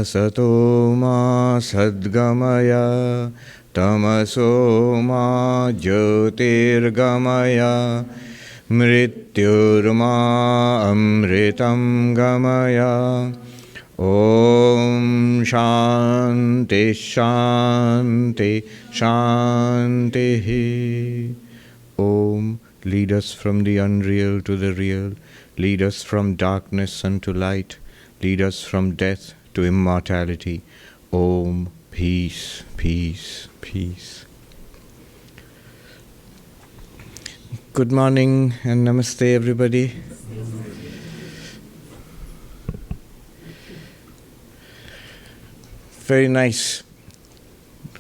Asato ma sadgamaya tamaso ma jyotirgamaya mrityurma amritam gamaya. Om Shanti Shanti Shanti. Om, lead us from the unreal to the real, lead us from darkness unto light, lead us from death to immortality. Om, peace, peace, peace. Good morning and namaste, everybody. Very nice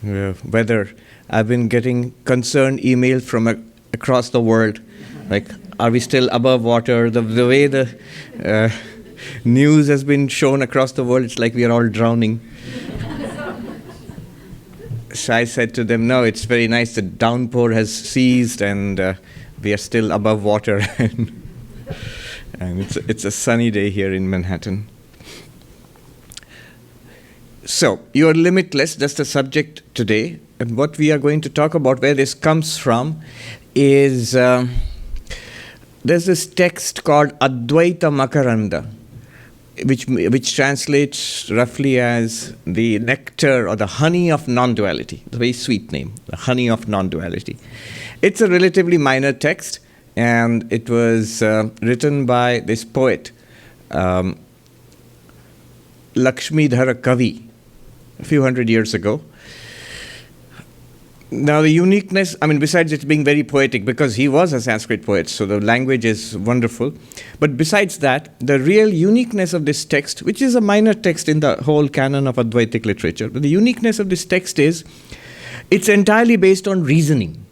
weather. I've been getting concerned emails from across the world. Like, are we still above water? The way the news has been shown across the world, it's like we are all drowning. So I said to them, no, it's very nice. The downpour has ceased and we are still above water. And it's a sunny day here in Manhattan. So, you are limitless, that's the subject today. And what we are going to talk about, where this comes from, is there's this text called Advaita Makaranda, which translates roughly as the nectar or the honey of non-duality. It's a very sweet name, the honey of non-duality. It's a relatively minor text, and it was written by this poet, Lakshmidhara Kavi, a few hundred years ago. Now the uniqueness, besides it being very poetic, because he was a Sanskrit poet, so the language is wonderful. But besides that, the real uniqueness of this text, which is a minor text in the whole canon of Advaitic literature, but the uniqueness of this text is, it's entirely based on reasoning.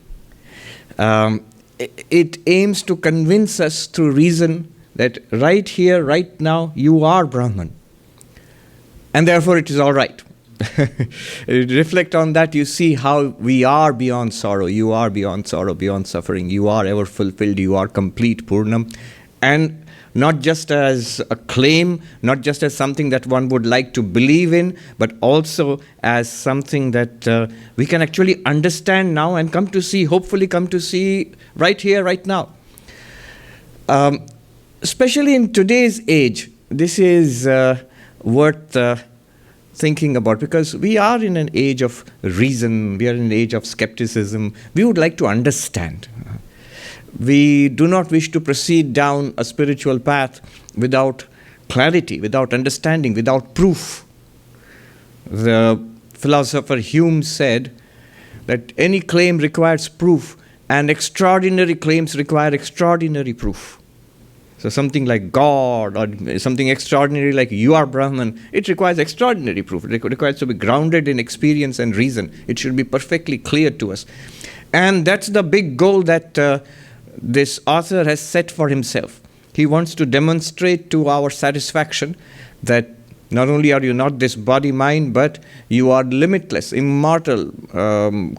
It aims to convince us through reason that right here, right now, you are Brahman. And therefore it is all right. Reflect on that, you see how we are beyond sorrow. You are beyond sorrow, beyond suffering. You are ever fulfilled. You are complete, Purnam. And not just as a claim, not just as something that one would like to believe in, but also as something that we can actually understand now and hopefully come to see right here, right now. Especially in today's age, this is worth thinking about, because we are in an age of reason, we are in an age of skepticism. We would like to understand. We do not wish to proceed down a spiritual path without clarity, without understanding, without proof. The philosopher Hume said that any claim requires proof, and extraordinary claims require extraordinary proof. So something like God or something extraordinary like you are Brahman, it requires extraordinary proof. It requires to be grounded in experience and reason. It should be perfectly clear to us. And that's the big goal that this author has set for himself. He wants to demonstrate to our satisfaction that not only are you not this body-mind, but you are limitless, immortal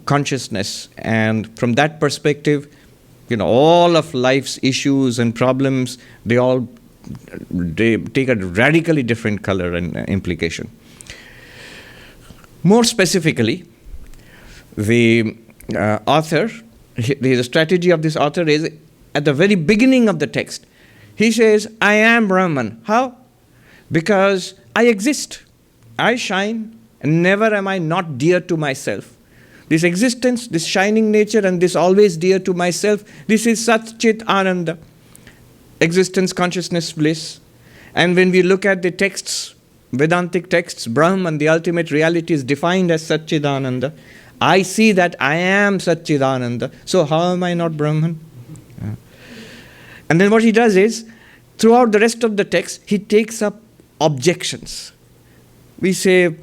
consciousness. And from that perspective, all of life's issues and problems, they take a radically different color and implication. More specifically, the strategy of this author is at the very beginning of the text. He says, I am Brahman. How? Because I exist. I shine, and never am I not dear to myself. This existence, this shining nature, and this always dear to myself, this is Sat Chit Ananda, existence, consciousness, bliss. And when we look at the texts, Vedantic texts, Brahman, the ultimate reality, is defined as Satchidananda. I see that I am Satchidananda, so how am I not Brahman? And then what he does is, throughout the rest of the text, he takes up objections. We say,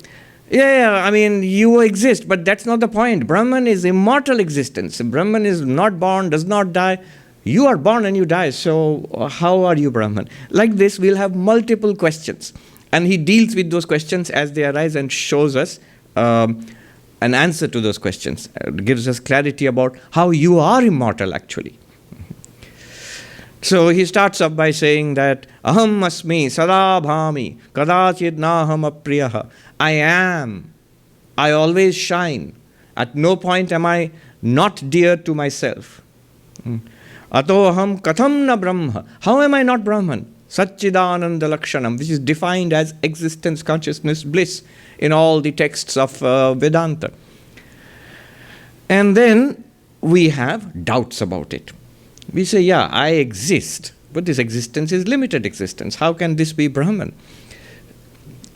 you exist, but that's not the point. Brahman is immortal existence. Brahman is not born, does not die. You are born and you die, so how are you Brahman? Like this, we'll have multiple questions. And he deals with those questions as they arise and shows us an answer to those questions. Gives us clarity about how you are immortal, actually. So he starts off by saying that aham asmi sada bhami kadachid naham apriyaha. I am. I always shine. At no point am I not dear to myself. Ato aham katham na brahma. How am I not Brahman? Satchidananda Lakshanam, which is defined as existence, consciousness, bliss in all the texts of Vedanta. And then we have doubts about it. We say, yeah, I exist, but this existence is limited existence. How can this be Brahman?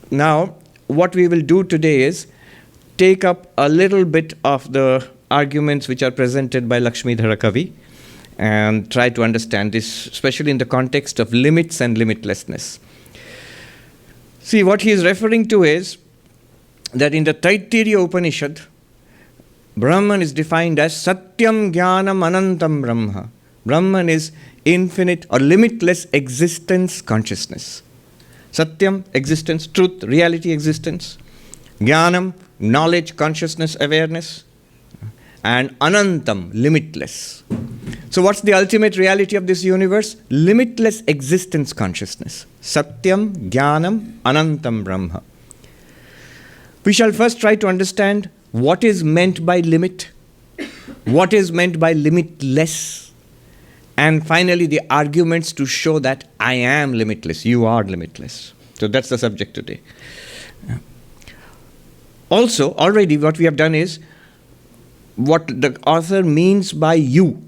Now, what we will do today is take up a little bit of the arguments which are presented by Lakshmidhara Kavi and try to understand this, especially in the context of limits and limitlessness. See, what he is referring to is that in the Taittiriya Upanishad, Brahman is defined as Satyam Jnanam Anantam Brahma. Brahman is infinite or limitless existence, consciousness. Satyam, existence, truth, reality, existence. Jnanam, knowledge, consciousness, awareness. And Anantam, limitless. So what's the ultimate reality of this universe? Limitless existence, consciousness. Satyam, Jnanam, Anantam Brahma. We shall first try to understand what is meant by limit, what is meant by limitless, and finally the arguments to show that I am limitless, you are limitless. So that's the subject today. Also, already what we have done is what the author means by you.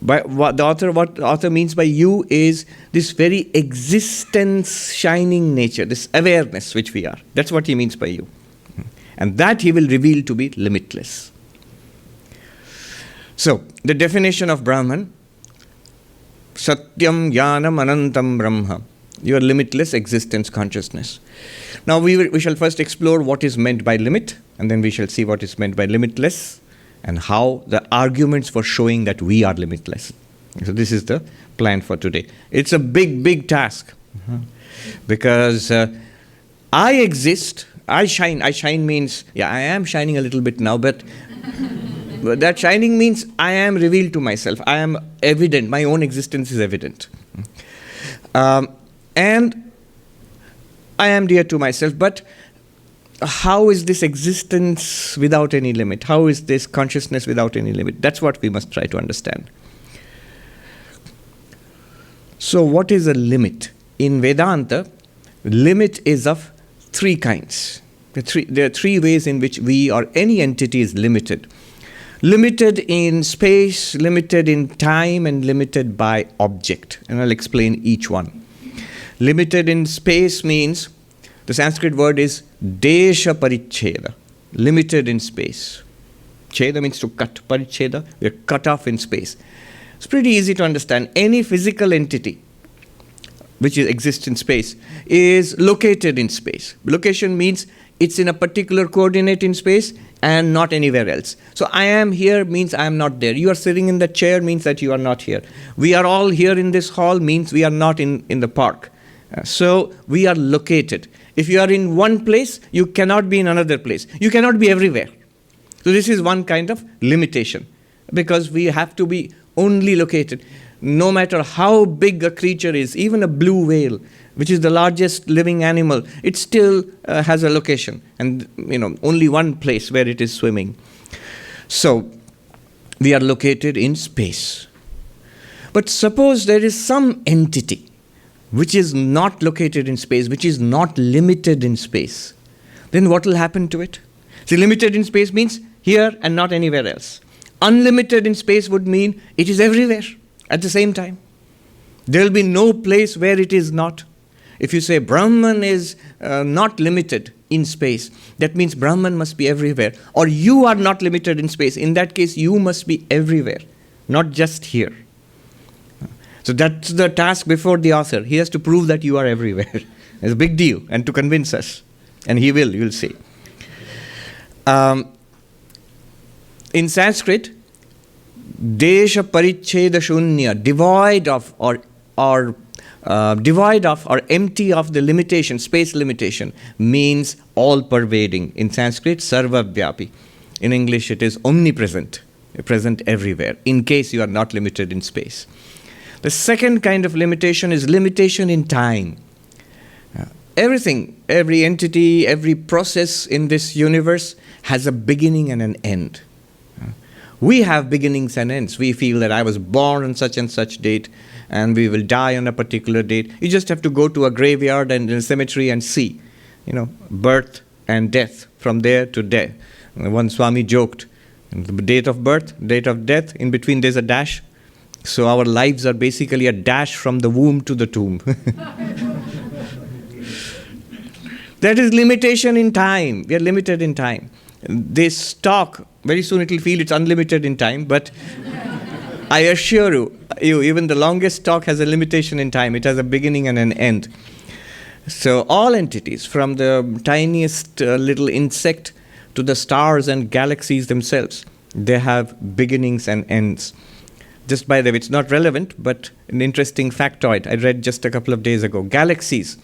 What the author means by you is this very existence shining nature, this awareness which we are. That's what he means by you. And that he will reveal to be limitless. So, the definition of Brahman, Satyam Jnanam Anantam Brahma, your limitless existence consciousness. Now we shall first explore what is meant by limit, and then we shall see what is meant by limitless, and how the arguments for showing that we are limitless. So this is the plan for today. It's a big, big task. Because I exist, I shine. I shine means, yeah, I am shining a little bit now, but that shining means I am revealed to myself. I am evident. My own existence is evident. And I am dear to myself, but how is this existence without any limit? How is this consciousness without any limit? That's what we must try to understand. So what is a limit? In Vedanta, limit is of three kinds. There are three ways in which we or any entity is limited. Limited in space, limited in time, and limited by object. And I'll explain each one. Limited in space means, the Sanskrit word is desha paricheda, limited in space. Cheda means to cut, paricheda, we are cut off in space. It's pretty easy to understand. Any physical entity which exists in space is located in space. Location means it's in a particular coordinate in space and not anywhere else. So I am here means I am not there. You are sitting in the chair means that you are not here. We are all here in this hall means we are not in the park. So we are located. If you are in one place, you cannot be in another place. You cannot be everywhere. So this is one kind of limitation, because we have to be only located. No matter how big a creature is, even a blue whale, which is the largest living animal, it still has a location, and only one place where it is swimming. So we are located in space. But suppose there is some entity which is not located in space, which is not limited in space, then what will happen to it? See, limited in space means here and not anywhere else. Unlimited in space would mean it is everywhere at the same time. There will be no place where it is not. If you say Brahman is not limited in space, that means Brahman must be everywhere. Or you are not limited in space. In that case, you must be everywhere, not just here. So that's the task before the author. He has to prove that you are everywhere. It's a big deal, and to convince us. And he will, you'll see. In Sanskrit, desha paricheda shunya, devoid of or empty of the limitation, space limitation, means all-pervading. In Sanskrit, sarvavyapi. In English, it is omnipresent, present everywhere, in case you are not limited in space. The second kind of limitation is limitation in time. Everything, every entity, every process in this universe has a beginning and an end. We have beginnings and ends. We feel that I was born on such and such date and we will die on a particular date. You just have to go to a graveyard and a cemetery and see, birth and death, from there to death. One Swami joked, the date of birth, date of death, in between there's a dash. So our lives are basically a dash from the womb to the tomb. That is limitation in time. We are limited in time. This talk, very soon it will feel it's unlimited in time, but I assure you, even the longest talk has a limitation in time. It has a beginning and an end. So all entities, from the tiniest little insect to the stars and galaxies themselves, they have beginnings and ends. Just by the way, it's not relevant, but an interesting factoid I read just a couple of days ago. Galaxies.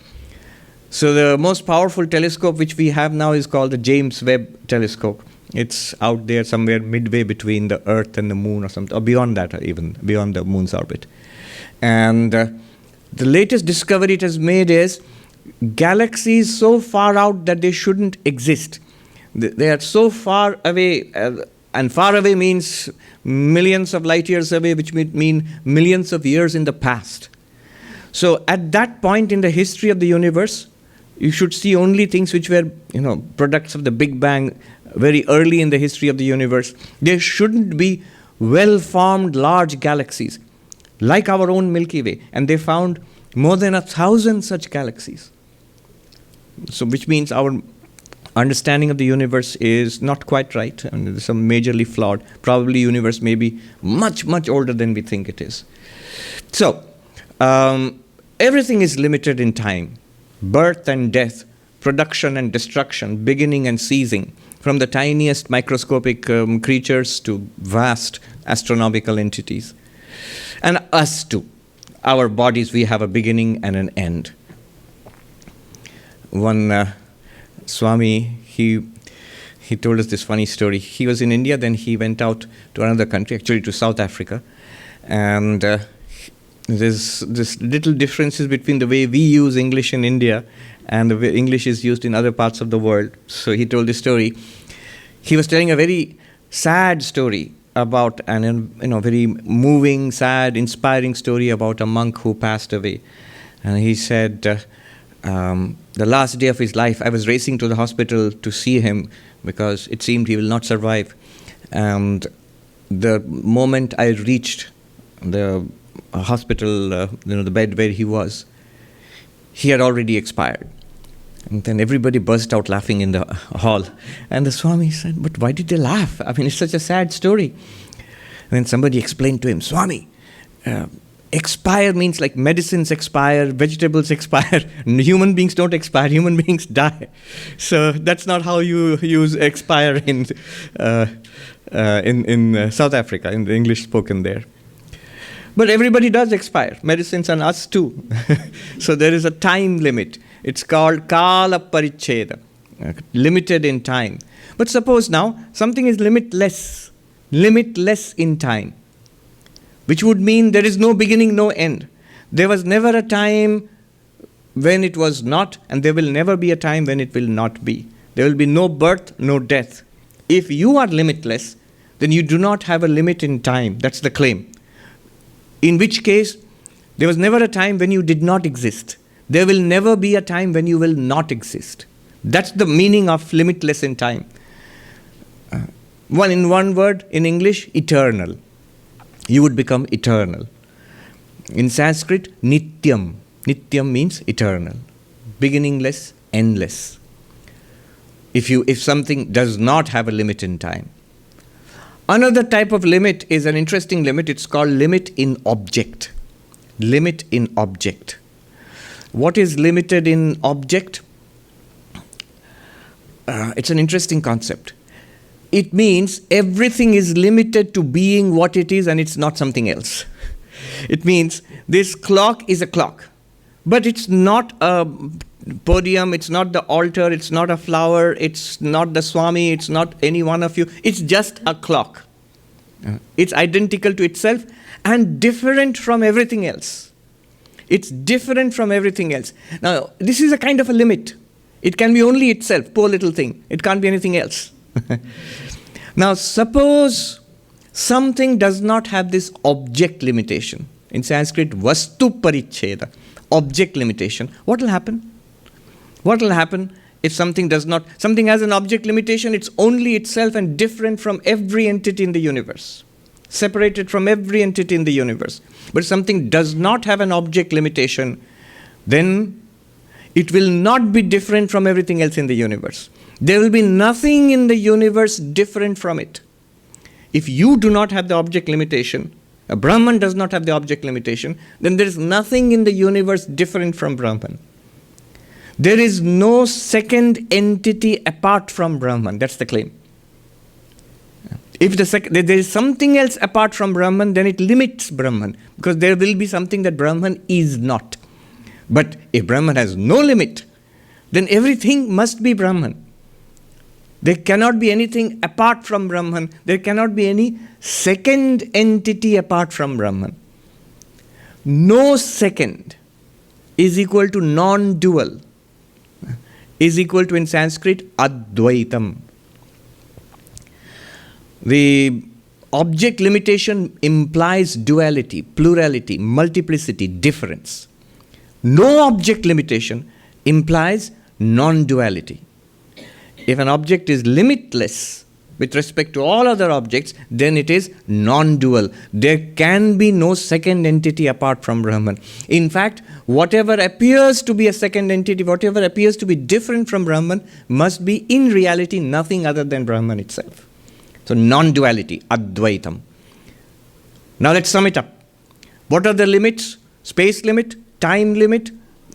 So the most powerful telescope which we have now is called the James Webb Telescope. It's out there somewhere midway between the Earth and the Moon or something, or beyond that even, beyond the Moon's orbit. And the latest discovery it has made is galaxies so far out that they shouldn't exist. They are so far away, and far away means millions of light years away, which mean millions of years in the past. So at that point in the history of the universe, you should see only things which were, products of the Big Bang very early in the history of the universe. There shouldn't be well-formed large galaxies like our own Milky Way. And they found more than 1,000 such galaxies. So which means our understanding of the universe is not quite right, and it's some majorly flawed. Probably universe may be much, much older than we think it is. So, everything is limited in time. Birth and death, production and destruction, beginning and ceasing, from the tiniest microscopic creatures to vast astronomical entities. And us too. Our bodies, we have a beginning and an end. One Swami, he told us this funny story. He was in India, then he went out to another country, actually to South Africa. And there's this little differences between the way we use English in India and the way English is used in other parts of the world. So he told this story. He was telling a very sad story about very moving, sad, inspiring story about a monk who passed away. And he said, the last day of his life, I was racing to the hospital to see him because it seemed he will not survive. And the moment I reached the hospital, the bed where he was, he had already expired. And then everybody burst out laughing in the hall. And the Swami said, but why did they laugh? I mean, it's such a sad story. And then somebody explained to him, Swami, expire means like medicines expire, vegetables expire. Human beings don't expire, human beings die. So that's not how you use expire in South Africa, in the English spoken there. But everybody does expire, medicines and us too. So there is a time limit. It's called Kala Paricheda, limited in time. But suppose now something is limitless in time, which would mean there is no beginning, no end. There was never a time when it was not, and there will never be a time when it will not be. There will be no birth, no death. If you are limitless, then you do not have a limit in time. That's the claim. In which case, there was never a time when you did not exist. There will never be a time when you will not exist. That's the meaning of limitless in time. In one word, in English, eternal. You would become eternal. In Sanskrit, nityam. Nityam means eternal. Beginningless, endless. If something does not have a limit in time. Another type of limit is an interesting limit. It's called limit in object. Limit in object. What is limited in object? It's an interesting concept. It means everything is limited to being what it is and it's not something else. It means this clock is a clock, but it's not a podium, it's not the altar, it's not a flower, it's not the Swami, it's not any one of you. It's just a clock. It's identical to itself and different from everything else. It's different from everything else. Now, this is a kind of a limit. It can be only itself, poor little thing. It can't be anything else. Now, suppose something does not have this object limitation. In Sanskrit, vastu paricheda, object limitation. What will happen? What will happen if something does not, something has an object limitation, it's only itself and different from every entity in the universe, separated from every entity in the universe. But something does not have an object limitation, then it will not be different from everything else in the universe. There will be nothing in the universe different from it. If you do not have the object limitation, a Brahman does not have the object limitation, then there is nothing in the universe different from Brahman. There is no second entity apart from Brahman. That's the claim. If there is something else apart from Brahman, then it limits Brahman, because there will be something that Brahman is not. But if Brahman has no limit, then everything must be Brahman. There cannot be anything apart from Brahman. There cannot be any second entity apart from Brahman. No second is equal to non-dual, is equal to, in Sanskrit, Advaitam. The object limitation implies duality, plurality, multiplicity, difference. No object limitation implies non-duality. If an object is limitless with respect to all other objects, then it is non-dual. There can be no second entity apart from Brahman. In fact, whatever appears to be a second entity, whatever appears to be different from Brahman, must be in reality nothing other than Brahman itself. So non-duality, Advaitam. Now let's sum it up. What are the limits? Space limit, time limit,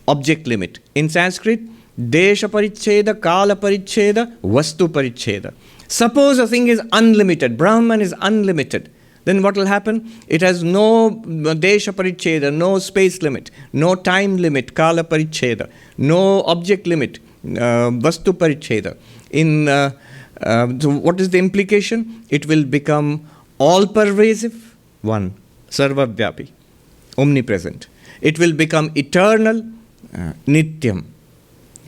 object limit. In Sanskrit, Desha paricheda, Kala paricheda, Vastu paricheda. Suppose a thing is unlimited, Brahman is unlimited, then what will happen? It has no Desha paricheda, no space limit, no time limit, Kala paricheda, no object limit, Vastu paricheda. So what is the implication? It will become all-pervasive, one, Sarvavyapi, omnipresent. It will become eternal, Nityam.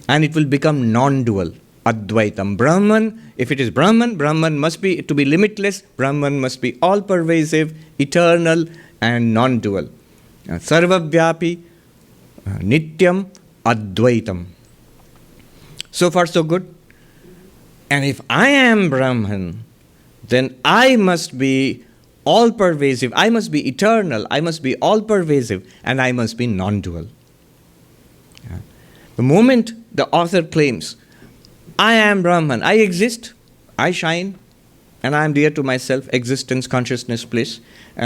And it will become non-dual, Advaitam. Brahman, if it is Brahman, Brahman must be, to be limitless, Brahman must be all-pervasive, eternal and non-dual. Sarvavyapi, Nityam, Advaitam. So far so good. And if I am Brahman, then I must be all-pervasive, I must be eternal, I must be all-pervasive, and I must be non-dual. The moment the author claims, I am Brahman, I exist, I shine, and I am dear to myself, existence, consciousness, bliss.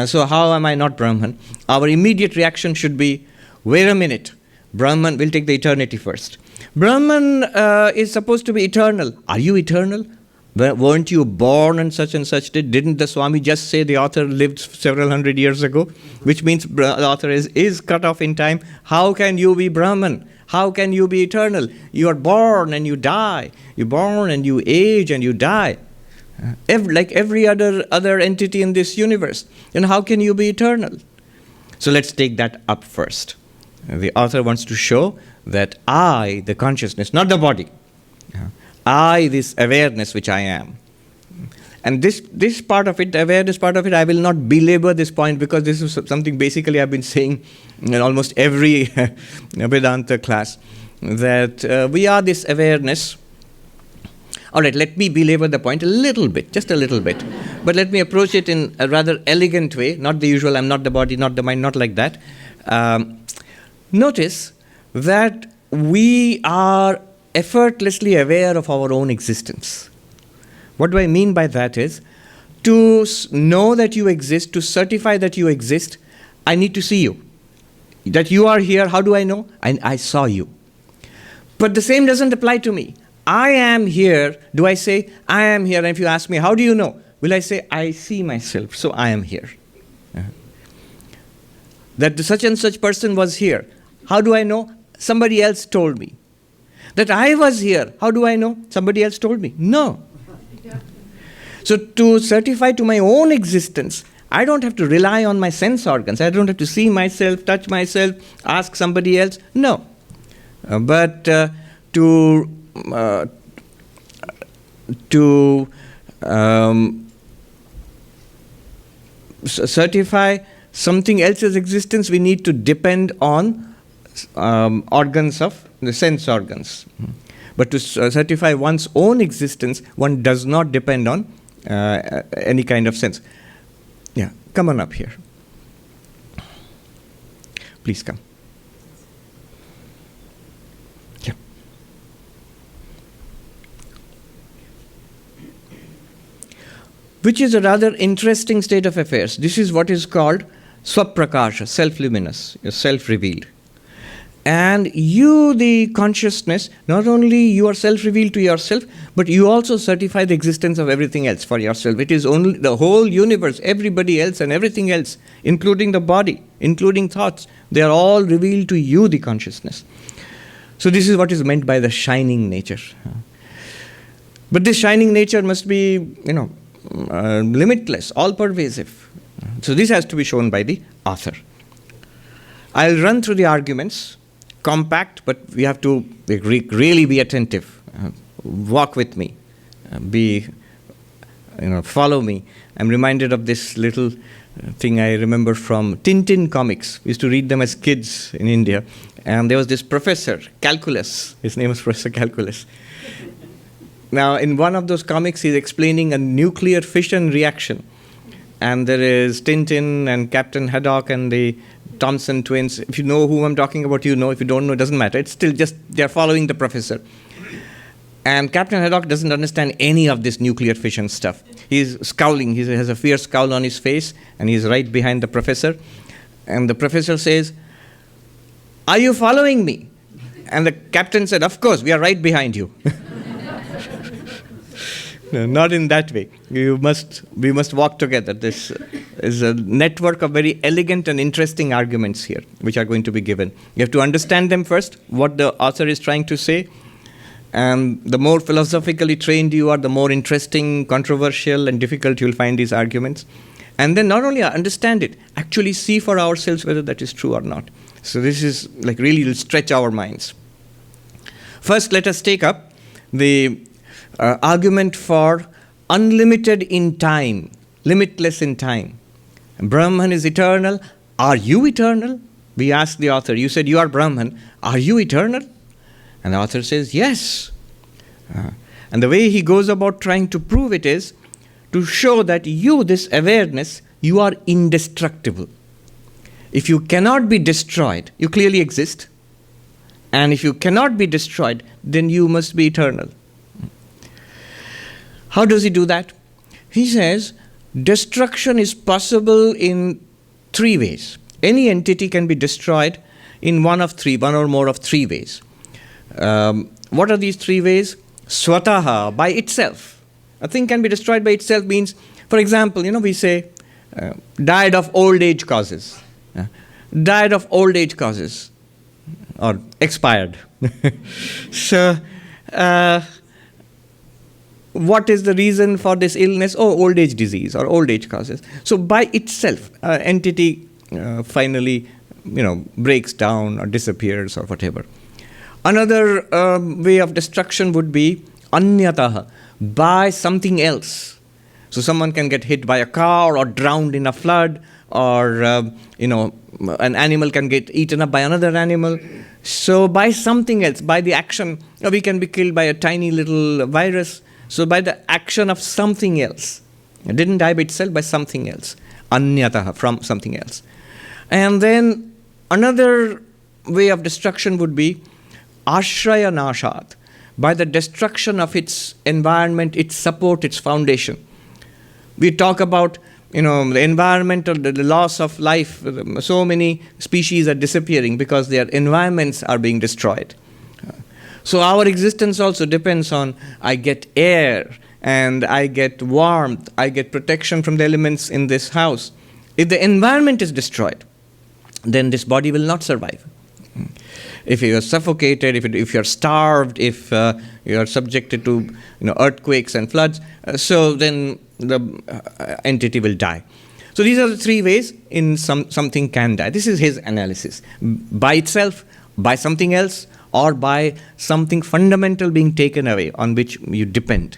So how am I not Brahman? Our immediate reaction should be, wait a minute, Brahman, we'll take the eternity first. Brahman is supposed to be eternal. Are you eternal? Weren't you born on such and such day? Didn't the Swami just say the author lived several hundred years ago? Which means the author is cut off in time. How can you be Brahman? How can you be eternal? You are born and you die. You're born and you age and you die. Like every other entity in this universe. Then how can you be eternal? So let's take that up first. The author wants to show that I, the consciousness, not the body, I, this awareness which I am. And this part of it, the awareness part of it, I will not belabor this point, because this is something basically I've been saying in almost every Vedanta class, that we are this awareness. All right, let me belabor the point a little bit, just a little bit. But let me approach it in a rather elegant way, not the usual, I'm not the body, not the mind, not like that. Notice that we are effortlessly aware of our own existence. What do I mean by that is, to know that you exist, to certify that you exist, I need to see you. That you are here, how do I know? I saw you. But the same doesn't apply to me. I am here. Do I say, I am here? And if you ask me, how do you know? Will I say, I see myself, so I am here. That the such and such person was here. How do I know? Somebody else told me. That I was here. How do I know? Somebody else told me. No. So to certify to my own existence, I don't have to rely on my sense organs. I don't have to see myself, touch myself, ask somebody else. No. But to certify something else's existence, we need to depend on organs of the sense organs. But to certify one's own existence, one does not depend on any kind of sense. Yeah, come on up here. Please come. Yeah. Which is a rather interesting state of affairs. This is what is called swaprakasha, self-luminous, self-revealed. And you, the consciousness, not only you are self-revealed to yourself, but you also certify the existence of everything else for yourself. It is only the whole universe, everybody else and everything else, including the body, including thoughts. They are all revealed to you, the consciousness. So this is what is meant by the shining nature. But this shining nature must be, limitless, all-pervasive. So this has to be shown by the author. I'll run through the arguments, compact, but we have to really be attentive. Walk with me. Follow me. I'm reminded of this little thing I remember from Tintin comics. We used to read them as kids in India. And there was this professor, Calculus. His name was Professor Calculus. Now, in one of those comics, he's explaining a nuclear fission reaction. And there is Tintin and Captain Haddock and the Thompson twins. If you know who I'm talking about, you know. If you don't know, it doesn't matter. It's still just they're following the professor. And Captain Haddock doesn't understand any of this nuclear fission stuff. He's scowling. He has a fierce scowl on his face, and he's right behind the professor. And the professor says, "Are you following me?" And the captain said, "Of course, we are right behind you." No, not in that way. We must walk together. This is a network of very elegant and interesting arguments here, which are going to be given. You have to understand them first, what the author is trying to say. And the more philosophically trained you are, the more interesting, controversial, and difficult you'll find these arguments. And then not only understand it, actually see for ourselves whether that is true or not. So this is really will stretch our minds. First, let us take up the argument for unlimited in time, limitless in time. Brahman is eternal. Are you eternal? We asked the author, you said you are Brahman. Are you eternal? And the author says, yes. And the way he goes about trying to prove it is to show that you, this awareness, you are indestructible. If you cannot be destroyed, you clearly exist. And if you cannot be destroyed, then you must be eternal. How does he do that? He says, destruction is possible in three ways. Any entity can be destroyed in one or more of three ways. What are these three ways? Swataha, by itself. A thing can be destroyed by itself means, for example, we say, died of old age causes. Died of old age causes. Or expired. So, what is the reason for this illness? Oh, old age disease or old age causes. So by itself, entity finally, breaks down or disappears or whatever. Another way of destruction would be anyataha, by something else. So someone can get hit by a car or drowned in a flood, or an animal can get eaten up by another animal. So by something else, by the action, we can be killed by a tiny little virus. So by the action of something else. It didn't die by itself, by something else. Anyataha, from something else. And then another way of destruction would be ashraya nashat, by the destruction of its environment, its support, its foundation. We talk about the environment or the loss of life. So many species are disappearing because their environments are being destroyed. So our existence also depends on, I get air and I get warmth, I get protection from the elements in this house. If the environment is destroyed, then this body will not survive. If you are suffocated, if you are starved, if you are subjected to earthquakes and floods, so then the entity will die. So these are the three ways in something can die. This is his analysis. By itself, by something else, or by something fundamental being taken away on which you depend.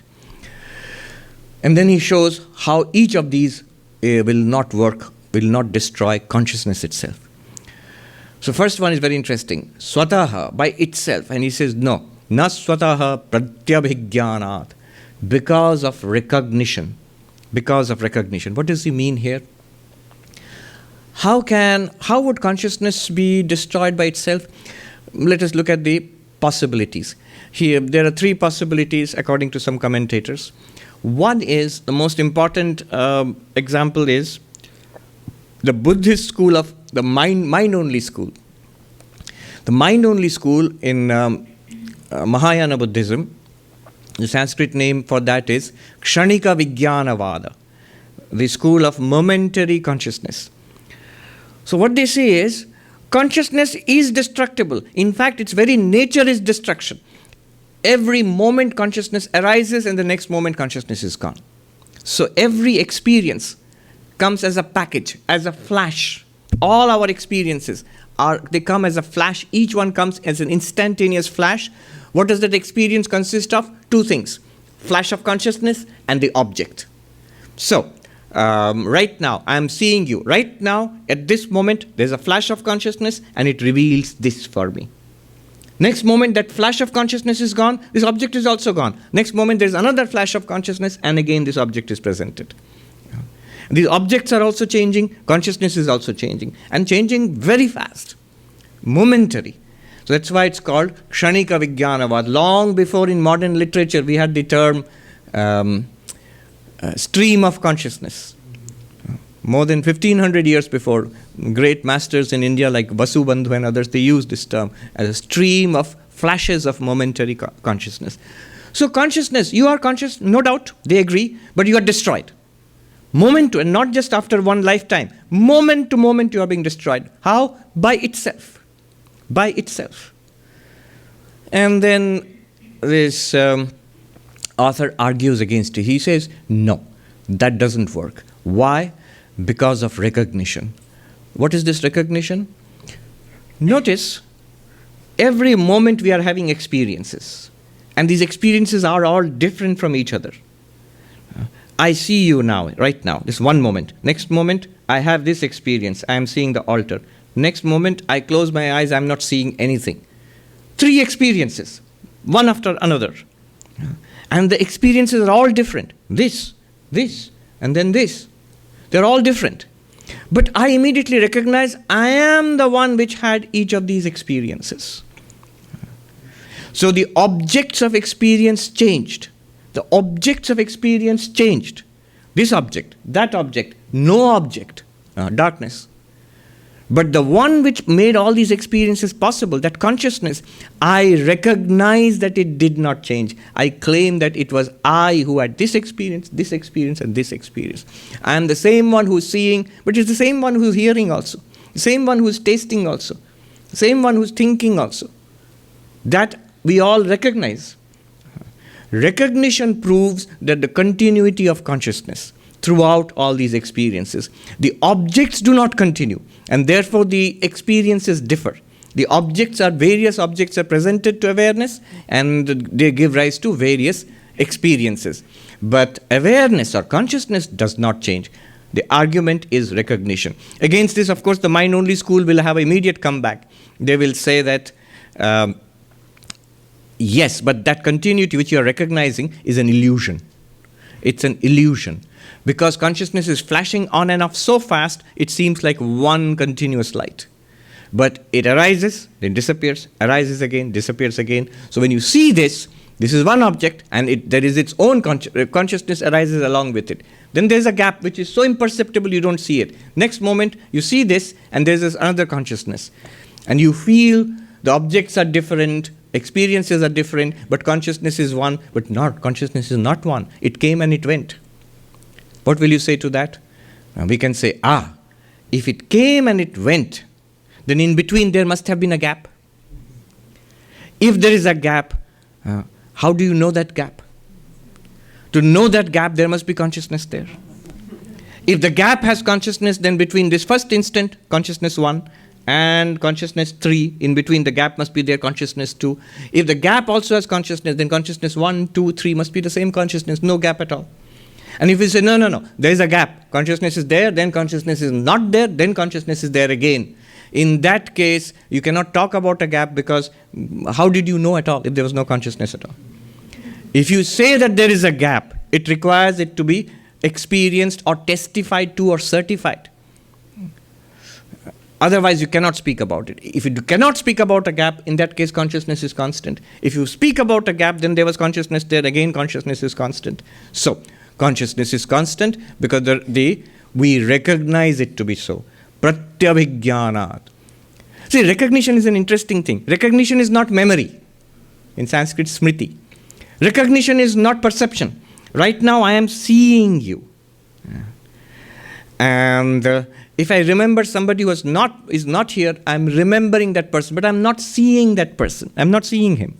And then he shows how each of these will not work, will not destroy consciousness itself. So first one is very interesting. Swataha, by itself. And he says, no. Na swataha pratyabhigyanat. Because of recognition. Because of recognition. What does he mean here? How would consciousness be destroyed by itself? Let us look at the possibilities. Here, there are three possibilities according to some commentators. One is, the most important example is the Buddhist school of the mind-only school. The mind-only school in Mahayana Buddhism, the Sanskrit name for that is Kshanika Vijnanavada, the school of momentary consciousness. So what they say is, consciousness is destructible. In fact, its very nature is destruction. Every moment consciousness arises and the next moment consciousness is gone. So every experience comes as a package, as a flash. All our experiences they come as a flash. Each one comes as an instantaneous flash. What does that experience consist of? Two things. Flash of consciousness and the object. So, right now, I am seeing you. Right now, at this moment, there's a flash of consciousness and it reveals this for me. Next moment, that flash of consciousness is gone. This object is also gone. Next moment, there's another flash of consciousness and again this object is presented. These objects are also changing. Consciousness is also changing. And changing very fast. Momentary. So that's why it's called Kshanika Vijnanavad. Long before in modern literature, we had the term stream of consciousness. More than 1500 years before, great masters in India like Vasubandhu and others, they used this term as a stream of flashes of momentary consciousness. So consciousness, you are conscious, no doubt, they agree, but you are destroyed. Moment to, and not just after one lifetime, moment to moment you are being destroyed. How? By itself. By itself. And then this author argues against it. He says, no, that doesn't work. Why? Because of recognition. What is this recognition? Notice, every moment we are having experiences. And these experiences are all different from each other. I see you now, right now, this one moment. Next moment, I have this experience. I am seeing the altar. Next moment, I close my eyes, I am not seeing anything. Three experiences, one after another. And the experiences are all different. This, and then this. They're all different. But I immediately recognize I am the one which had each of these experiences. So the objects of experience changed. The objects of experience changed. This object, that object, no object, darkness. But the one which made all these experiences possible, that consciousness, I recognize that it did not change. I claim that it was I who had this experience, and this experience. I am the same one who's seeing, but it's the same one who's hearing also. The same one who's tasting also. The same one who's thinking also. That we all recognize. Recognition proves that the continuity of consciousness throughout all these experiences. The objects do not continue, and therefore the experiences differ. The various objects are presented to awareness, and they give rise to various experiences. But awareness or consciousness does not change. The argument is recognition. Against this, of course, the mind-only school will have immediate comeback. They will say that yes, but that continuity which you are recognizing is an illusion. It's an illusion. Because consciousness is flashing on and off so fast, it seems like one continuous light. But it arises, then disappears, arises again, disappears again. So when you see this is one object, and there is its own consciousness arises along with it. Then there's a gap which is so imperceptible you don't see it. Next moment, you see this, and there's this another consciousness. And you feel the objects are different, experiences are different, but consciousness is one, but not. Consciousness is not one. It came and it went. What will you say to that? We can say, if it came and it went, then in between there must have been a gap. If there is a gap, how do you know that gap? To know that gap, there must be consciousness there. If the gap has consciousness, then between this first instant, consciousness 1, and consciousness 3, in between the gap must be there consciousness 2. If the gap also has consciousness, then consciousness 1, 2, 3 must be the same consciousness, no gap at all. And if we say, no, there is a gap, consciousness is there, then consciousness is not there, then consciousness is there again. In that case, you cannot talk about a gap, because how did you know at all if there was no consciousness at all? If you say that there is a gap, it requires it to be experienced or testified to or certified. Otherwise, you cannot speak about it. If you cannot speak about a gap, in that case, consciousness is constant. If you speak about a gap, then there was consciousness there, again consciousness is constant. So, consciousness is constant because we recognize it to be so. Pratyabhijnanat. See, recognition is an interesting thing. Recognition is not memory. In Sanskrit, smriti. Recognition is not perception. Right now, I am seeing you. And if I remember somebody who is not here, I am remembering that person, but I am not seeing that person. I am not seeing him.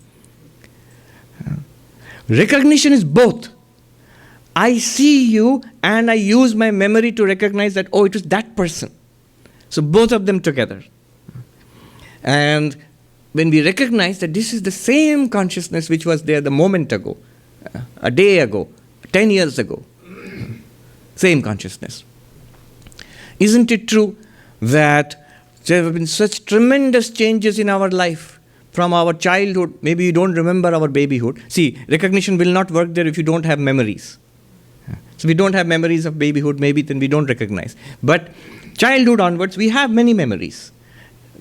Recognition is both. I see you and I use my memory to recognize that, oh, it was that person. So both of them together. And when we recognize that this is the same consciousness which was there the moment ago, a day ago, 10 years ago, same consciousness. Isn't it true that there have been such tremendous changes in our life from our childhood? Maybe you don't remember our babyhood. See, recognition will not work there if you don't have memories. So we don't have memories of babyhood, maybe then we don't recognize. But childhood onwards, we have many memories.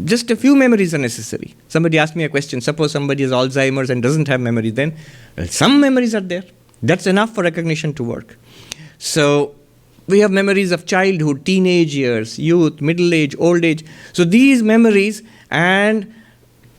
Just a few memories are necessary. Somebody asked me a question. Suppose somebody has Alzheimer's and doesn't have memory, then some memories are there. That's enough for recognition to work. So we have memories of childhood, teenage years, youth, middle age, old age. So these memories and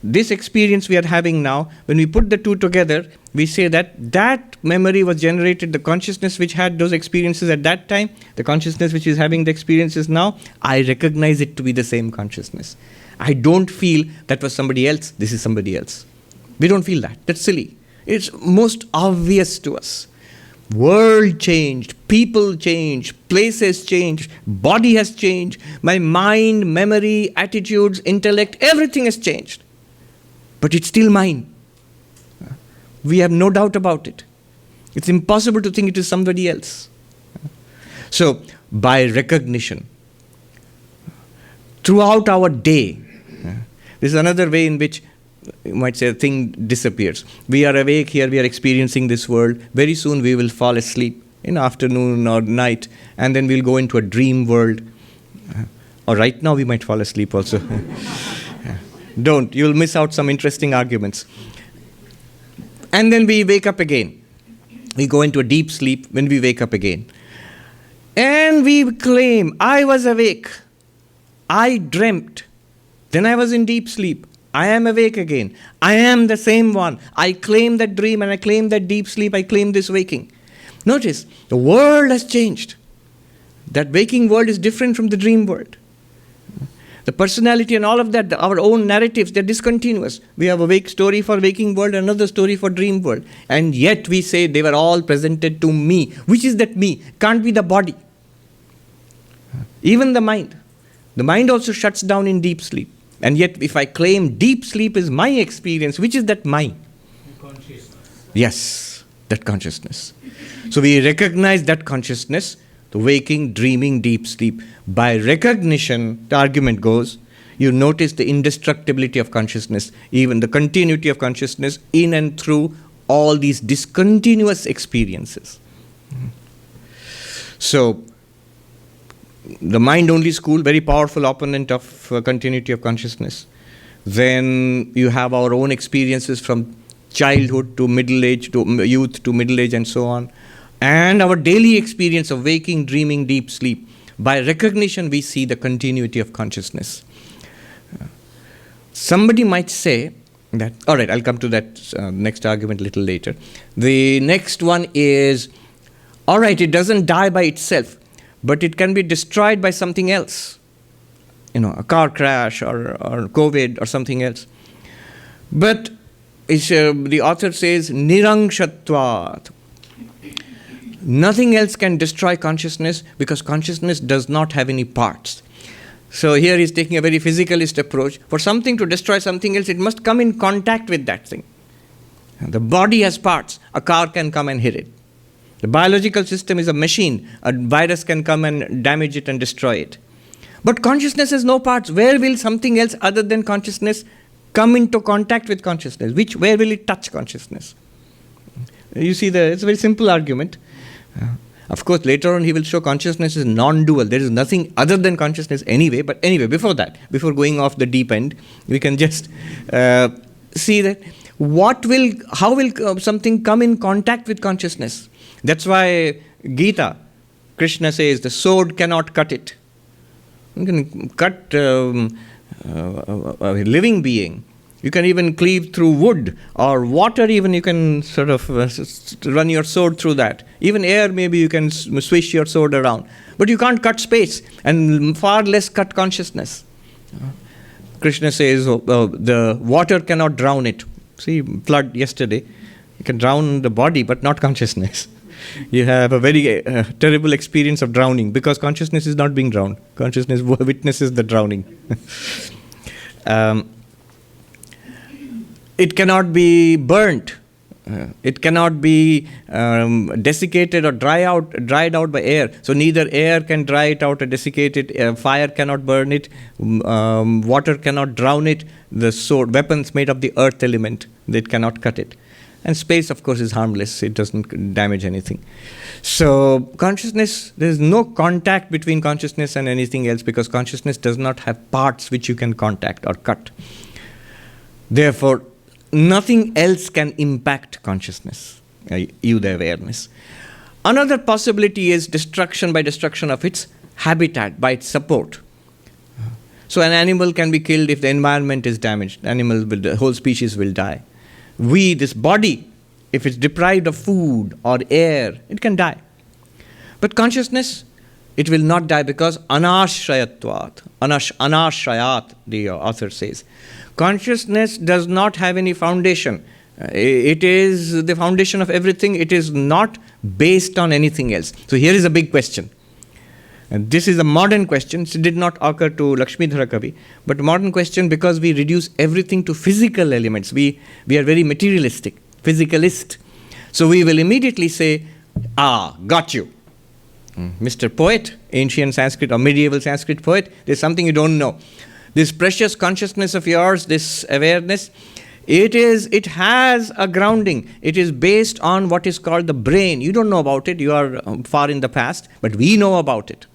this experience we are having now, when we put the two together, we say that memory was generated, the consciousness which had those experiences at that time, the consciousness which is having the experiences now, I recognize it to be the same consciousness. I don't feel that was somebody else, this is somebody else. We don't feel that. That's silly. It's most obvious to us. World changed, people changed, places changed, body has changed, my mind, memory, attitudes, intellect, everything has changed. But it's still mine. We have no doubt about it. It's impossible to think it is somebody else. So, by recognition, throughout our day, this is another way in which you might say a thing disappears. We are awake here, we are experiencing this world. Very soon we will fall asleep in afternoon or night, and then we'll go into a dream world. Or right now we might fall asleep also. Don't, you'll miss out some interesting arguments. And then we wake up again. We go into a deep sleep when we wake up again. And we claim, I was awake. I dreamt. Then I was in deep sleep. I am awake again. I am the same one. I claim that dream and I claim that deep sleep. I claim this waking. Notice, the world has changed. That waking world is different from the dream world. The personality and all of that, our own narratives, they're discontinuous. We have a wake story for waking world, another story for dream world. And yet we say they were all presented to me. Which is that me? Can't be the body. Even the mind. The mind also shuts down in deep sleep. And yet if I claim deep sleep is my experience, which is that mine? Consciousness. Yes, that consciousness. So we recognize that consciousness, the waking, dreaming, deep sleep. By recognition, the argument goes, you notice the indestructibility of consciousness, even the continuity of consciousness in and through all these discontinuous experiences. So, the mind-only school, very powerful opponent of continuity of consciousness. Then you have our own experiences from childhood to middle age, to youth to middle age and so on. And our daily experience of waking, dreaming, deep sleep. By recognition, we see the continuity of consciousness. Somebody might say that, all right, I'll come to that next argument a little later. The next one is, all right, it doesn't die by itself, but it can be destroyed by something else. A car crash or COVID or something else. But the author says, nirangshatvat. Nothing else can destroy consciousness because consciousness does not have any parts. So here he's taking a very physicalist approach. For something to destroy something else, it must come in contact with that thing. The body has parts. A car can come and hit it. The biological system is a machine. A virus can come and damage it and destroy it. But consciousness has no parts. Where will something else other than consciousness come into contact with consciousness? Where will it touch consciousness? You see, it's a very simple argument. Of course, later on he will show consciousness is non-dual. There is nothing other than consciousness anyway. But anyway, before before going off the deep end, we can just see that how will something come in contact with consciousness? That's why Gita, Krishna says, the sword cannot cut it. You can cut a living being. You can even cleave through wood or water, even you can sort of run your sword through that. Even air, maybe you can swish your sword around. But you can't cut space and far less cut consciousness. Krishna says the water cannot drown it. See, flood yesterday. You can drown the body, but not consciousness. You have a very terrible experience of drowning because consciousness is not being drowned. Consciousness witnesses the drowning. It cannot be burnt. It cannot be desiccated or dried out by air. So neither air can dry it out or desiccate it. Fire cannot burn it. Water cannot drown it. The sword, weapons made of the earth element, it cannot cut it. And space, of course, is harmless. It doesn't damage anything. So consciousness, there is no contact between consciousness and anything else because consciousness does not have parts which you can contact or cut. Therefore, nothing else can impact consciousness, the awareness. Another possibility is destruction by destruction of its habitat, by its support. So an animal can be killed if the environment is damaged. The whole species will die. This body, if it's deprived of food or air, it can die. But consciousness, it will not die because anashrayatvat, anashrayat, the author says. Consciousness does not have any foundation. It is the foundation of everything. It is not based on anything else. So here is a big question. And this is a modern question. It did not occur to Lakshmidhara Kavi, but a modern question because we reduce everything to physical elements. We are very materialistic, physicalist. So we will immediately say, got you. Mr. Poet, ancient Sanskrit or medieval Sanskrit poet, there's something you don't know. This precious consciousness of yours, this awareness, it has a grounding. It is based on what is called the brain. You don't know about it. You are far in the past, but we know about it.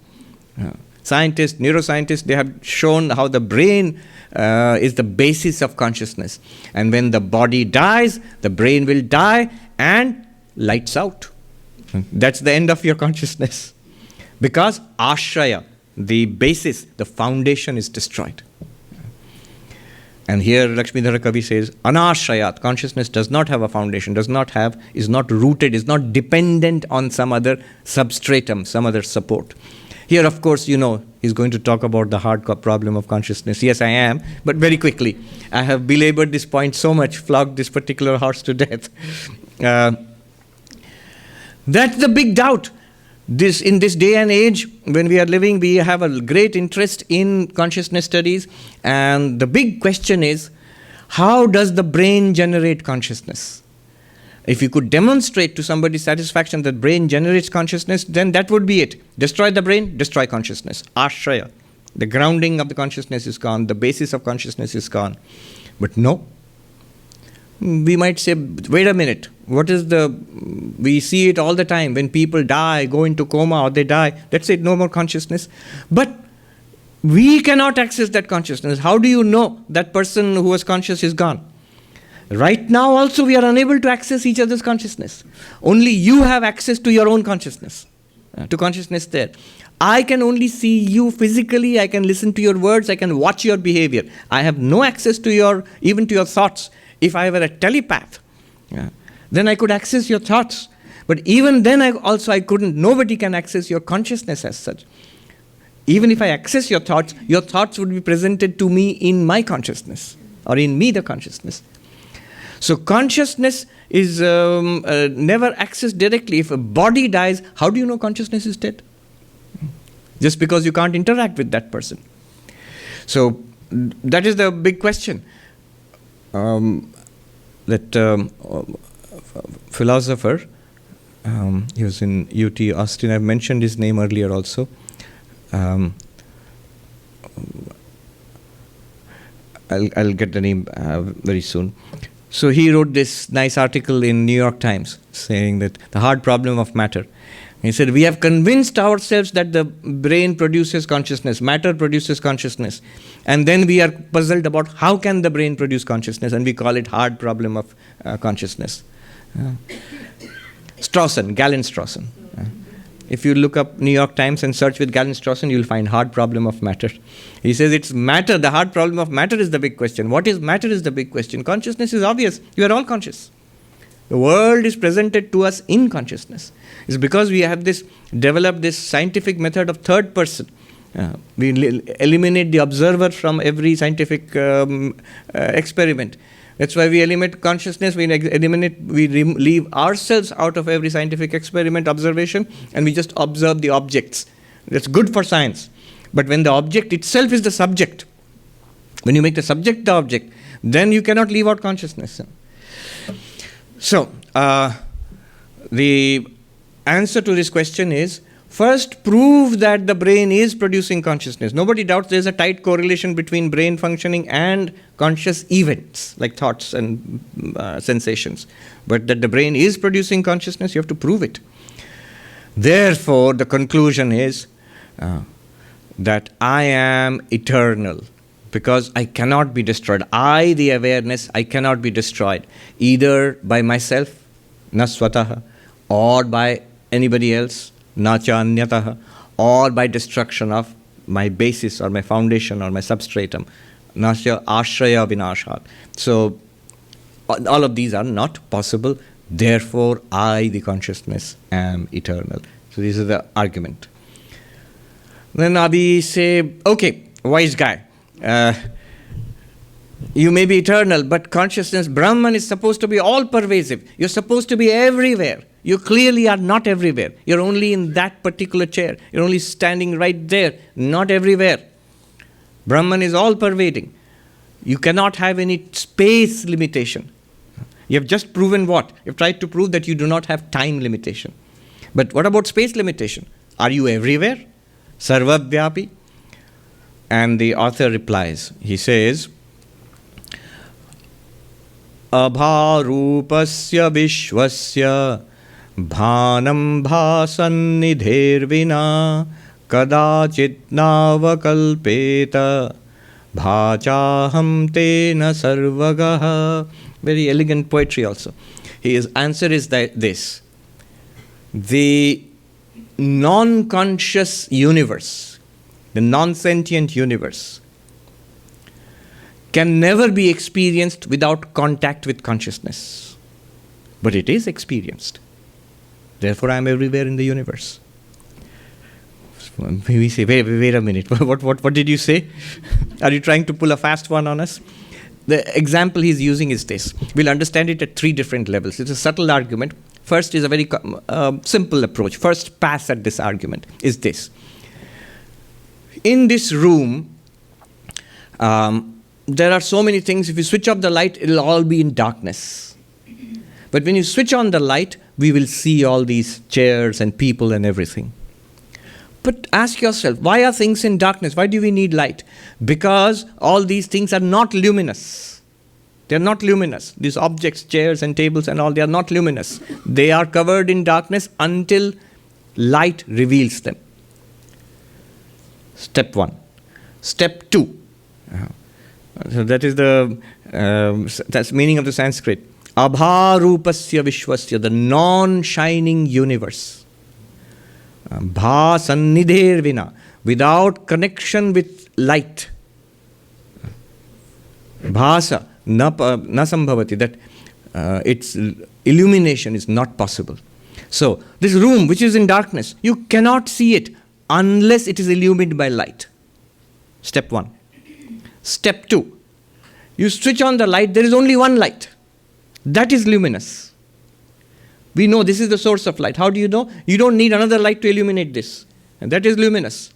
Scientists, neuroscientists, they have shown how the brain is the basis of consciousness. And when the body dies, the brain will die and lights out. That's the end of your consciousness. Because ashraya, the basis, the foundation is destroyed. And here Lakshmidhara Kavi says, anashrayat, consciousness does not have a foundation, is not rooted, is not dependent on some other substratum, some other support. Here, of course, he's going to talk about the hard problem of consciousness. Yes, I am, but very quickly. I have belabored this point so much, flogged this particular horse to death. That's the big doubt. In this day and age, when we are living, we have a great interest in consciousness studies. And the big question is, how does the brain generate consciousness? If you could demonstrate to somebody's satisfaction that brain generates consciousness, then that would be it. Destroy the brain, destroy consciousness. Ashraya. The grounding of the consciousness is gone. The basis of consciousness is gone. But no. We might say, wait a minute. We see it all the time. When people die, go into coma or they die, that's it, no more consciousness. But we cannot access that consciousness. How do you know that person who was conscious is gone? Right now also we are unable to access each other's consciousness. Only you have access to your own consciousness, to consciousness there. I can only see you physically, I can listen to your words, I can watch your behavior. I have no access to even to your thoughts. If I were a telepath, then I could access your thoughts. But even then nobody can access your consciousness as such. Even if I access your thoughts would be presented to me in my consciousness, or in me the consciousness. So consciousness is never accessed directly. If a body dies, how do you know consciousness is dead? Just because you can't interact with that person. So that is the big question. That philosopher, he was in UT Austin, I've mentioned his name earlier also. I'll get the name very soon. So he wrote this nice article in New York Times saying that the hard problem of matter. He said, we have convinced ourselves that the brain produces consciousness, matter produces consciousness. And then we are puzzled about how can the brain produce consciousness, and we call it hard problem of consciousness. Galen Strawson. If you look up New York Times and search with Galen Strawson, you'll find hard problem of matter. He says it's matter, the hard problem of matter is the big question. What is matter is the big question. Consciousness is obvious. You are all conscious. The world is presented to us in consciousness. It's because we have developed this scientific method of third person. We eliminate the observer from every scientific experiment. That's why we eliminate consciousness, we leave ourselves out of every scientific experiment, observation, and we just observe the objects. That's good for science. But when the object itself is the subject, when you make the subject the object, then you cannot leave out consciousness. So, the answer to this question is, first prove that the brain is producing consciousness. Nobody doubts there is a tight correlation between brain functioning and conscious events, like thoughts and sensations. But that the brain is producing consciousness, you have to prove it. Therefore, the conclusion is that I am eternal, because I cannot be destroyed. I, the awareness, I cannot be destroyed, either by myself, na swataha, or by anybody else, na cha anyataha, or by destruction of my basis or my foundation or my substratum, na cha ashraya vinashat. So, all of these are not possible. Therefore, I, the consciousness, am eternal. So, this is the argument. Then Abhi say, okay, wise guy, you may be eternal, but consciousness, Brahman, is supposed to be all-pervasive. You're supposed to be everywhere. You clearly are not everywhere. You're only in that particular chair. You're only standing right there, not everywhere. Brahman is all-pervading. You cannot have any space limitation. You have just proven what? You've tried to prove that you do not have time limitation. But what about space limitation? Are you everywhere? Sarvavyapi? And the author replies, he says, Abharupasya vishwasya bhanam bhasannidhervina kadachit navakalpeta bhachaham tena sarvagaha. Very elegant poetry also. His answer is this. The non-conscious universe, the non-sentient universe, can never be experienced without contact with consciousness. But it is experienced. Therefore, I am everywhere in the universe. We say, wait a minute. What did you say? Are you trying to pull a fast one on us? The example he's using is this. We'll understand it at three different levels. It's a subtle argument. First is a very simple approach. First pass at this argument is this. In this room, there are so many things. If you switch off the light, it'll all be in darkness. But when you switch on the light, we will see all these chairs and people and everything. But ask yourself, why are things in darkness? Why do we need light? Because all these things are not luminous. They are not luminous. These objects, chairs and tables and all, they are not luminous. They are covered in darkness until light reveals them. Step 1. Step 2. So that is that's meaning of the Sanskrit. Abharupasya vishwasya, the non-shining universe. Bhasannidhervina, without connection with light. Bhasa, na sambhavati, that its illumination is not possible. So, this room which is in darkness, you cannot see it unless it is illuminated by light. Step 1. Step 2. You switch on the light, there is only one light. That is luminous. We know this is the source of light. How do you know? You don't need another light to illuminate this. And that is luminous.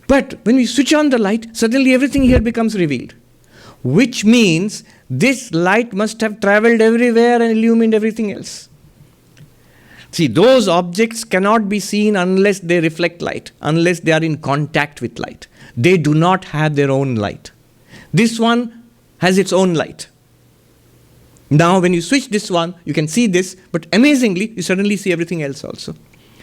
But when we switch on the light, suddenly everything here becomes revealed. Which means this light must have traveled everywhere and illumined everything else. See, those objects cannot be seen unless they reflect light, unless they are in contact with light. They do not have their own light. This one has its own light. Now, when you switch this one, you can see this, but amazingly, you suddenly see everything else also.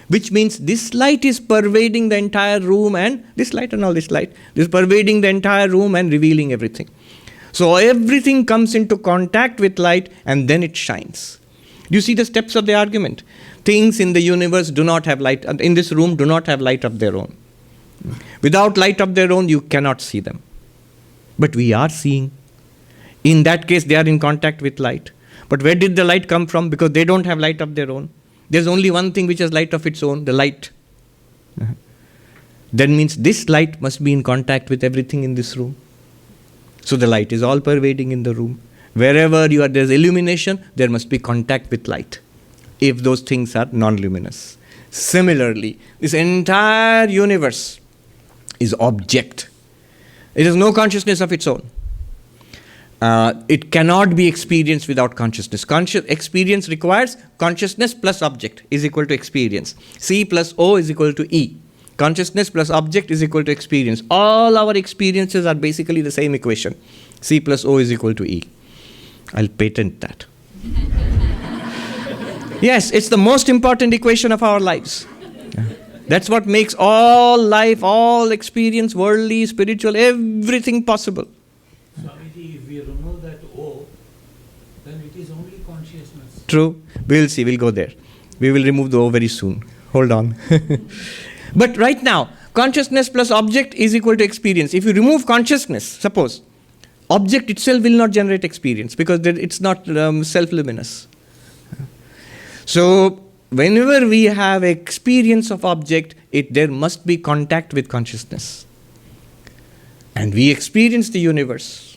Which means this light is pervading the entire room, and this light and all this light is pervading the entire room and revealing everything. So everything comes into contact with light and then it shines. You see the steps of the argument. Things in the universe do not have light, in this room do not have light of their own. Without light of their own, you cannot see them. But we are seeing. In that case, they are in contact with light. But where did the light come from? Because they don't have light of their own. There's only one thing which has light of its own, the light. That means this light must be in contact with everything in this room. So the light is all pervading in the room. Wherever there's illumination, there must be contact with light, if those things are non-luminous. Similarly, this entire universe is object. It has no consciousness of its own. It cannot be experienced without consciousness. Experience requires consciousness plus object is equal to experience. C plus O is equal to E. Consciousness plus object is equal to experience. All our experiences are basically the same equation. C plus O is equal to E. I'll patent that. Yes, it's the most important equation of our lives. That's what makes all life, all experience, worldly, spiritual, everything possible. Swamiji, if we remove that O, then it is only consciousness. True. We'll see. We'll go there. We will remove the O very soon. Hold on. But right now, consciousness plus object is equal to experience. If you remove consciousness, suppose, object itself will not generate experience because it's not self-luminous. So, whenever we have experience of object, there must be contact with consciousness. And we experience the universe.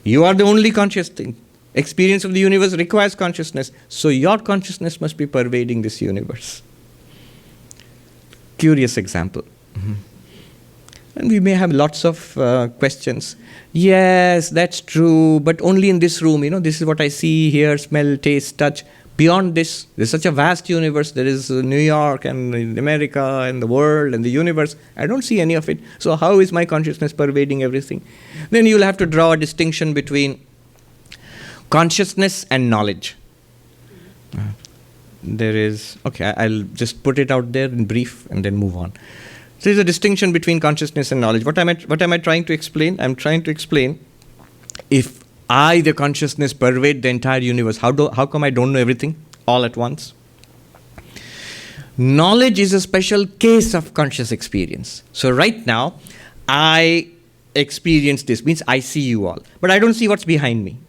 You are the only conscious thing. Experience of the universe requires consciousness. So your consciousness must be pervading this universe. Curious example. Mm-hmm. And we may have lots of questions. Yes, that's true, but only in this room. This is what I see, hear, smell, taste, touch. Beyond this, there's such a vast universe. There is New York and America and the world and the universe. I don't see any of it. So how is my consciousness pervading everything? Then you'll have to draw a distinction between consciousness and knowledge. I'll just put it out there in brief and then move on. So there's a distinction between consciousness and knowledge. What am I trying to explain? I'm trying to explain if I, the consciousness, pervade the entire universe, how come I don't know everything all at once? Knowledge is a special case of conscious experience. So right now, I experience this, means I see you all, but I don't see what's behind me.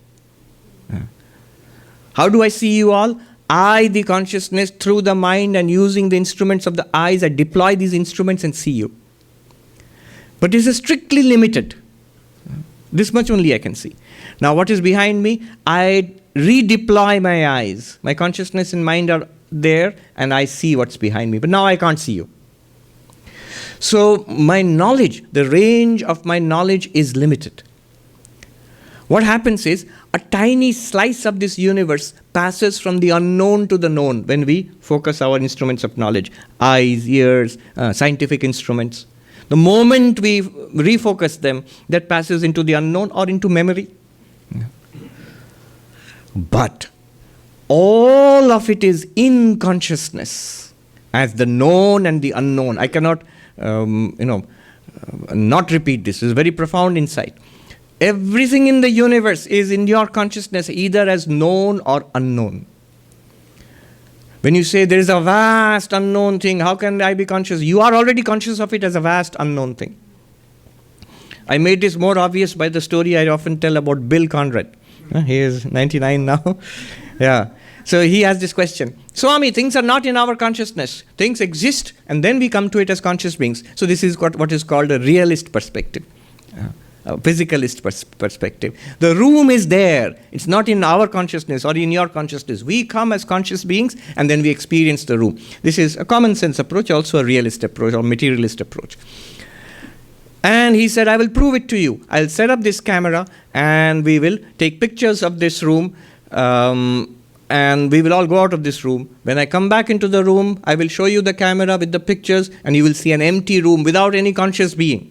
How do I see you all? I, the consciousness, through the mind and using the instruments of the eyes, I deploy these instruments and see you. But this is strictly limited. This much only I can see. Now what is behind me? I redeploy my eyes. My consciousness and mind are there and I see what's behind me. But now I can't see you. So my knowledge, the range of my knowledge is limited. What happens is, a tiny slice of this universe passes from the unknown to the known when we focus our instruments of knowledge. Eyes, ears, scientific instruments. The moment we refocus them, that passes into the unknown or into memory. But all of it is in consciousness as the known and the unknown. I cannot, not repeat this. It's a very profound insight. Everything in the universe is in your consciousness, either as known or unknown. When you say there is a vast unknown thing, how can I be conscious? You are already conscious of it as a vast unknown thing. I made this more obvious by the story I often tell about Bill Conrad. He is 99 now. Yeah. So he has this question. Swami, things are not in our consciousness. Things exist and then we come to it as conscious beings. So this is what is called a realist perspective. a physicalist perspective. The room is there. It's not in our consciousness or in your consciousness. We come as conscious beings and then we experience the room. This is a common sense approach, also a realist approach or materialist approach. And he said, I will prove it to you. I'll set up this camera and we will take pictures of this room and we will all go out of this room. When I come back into the room, I will show you the camera with the pictures and you will see an empty room without any conscious being.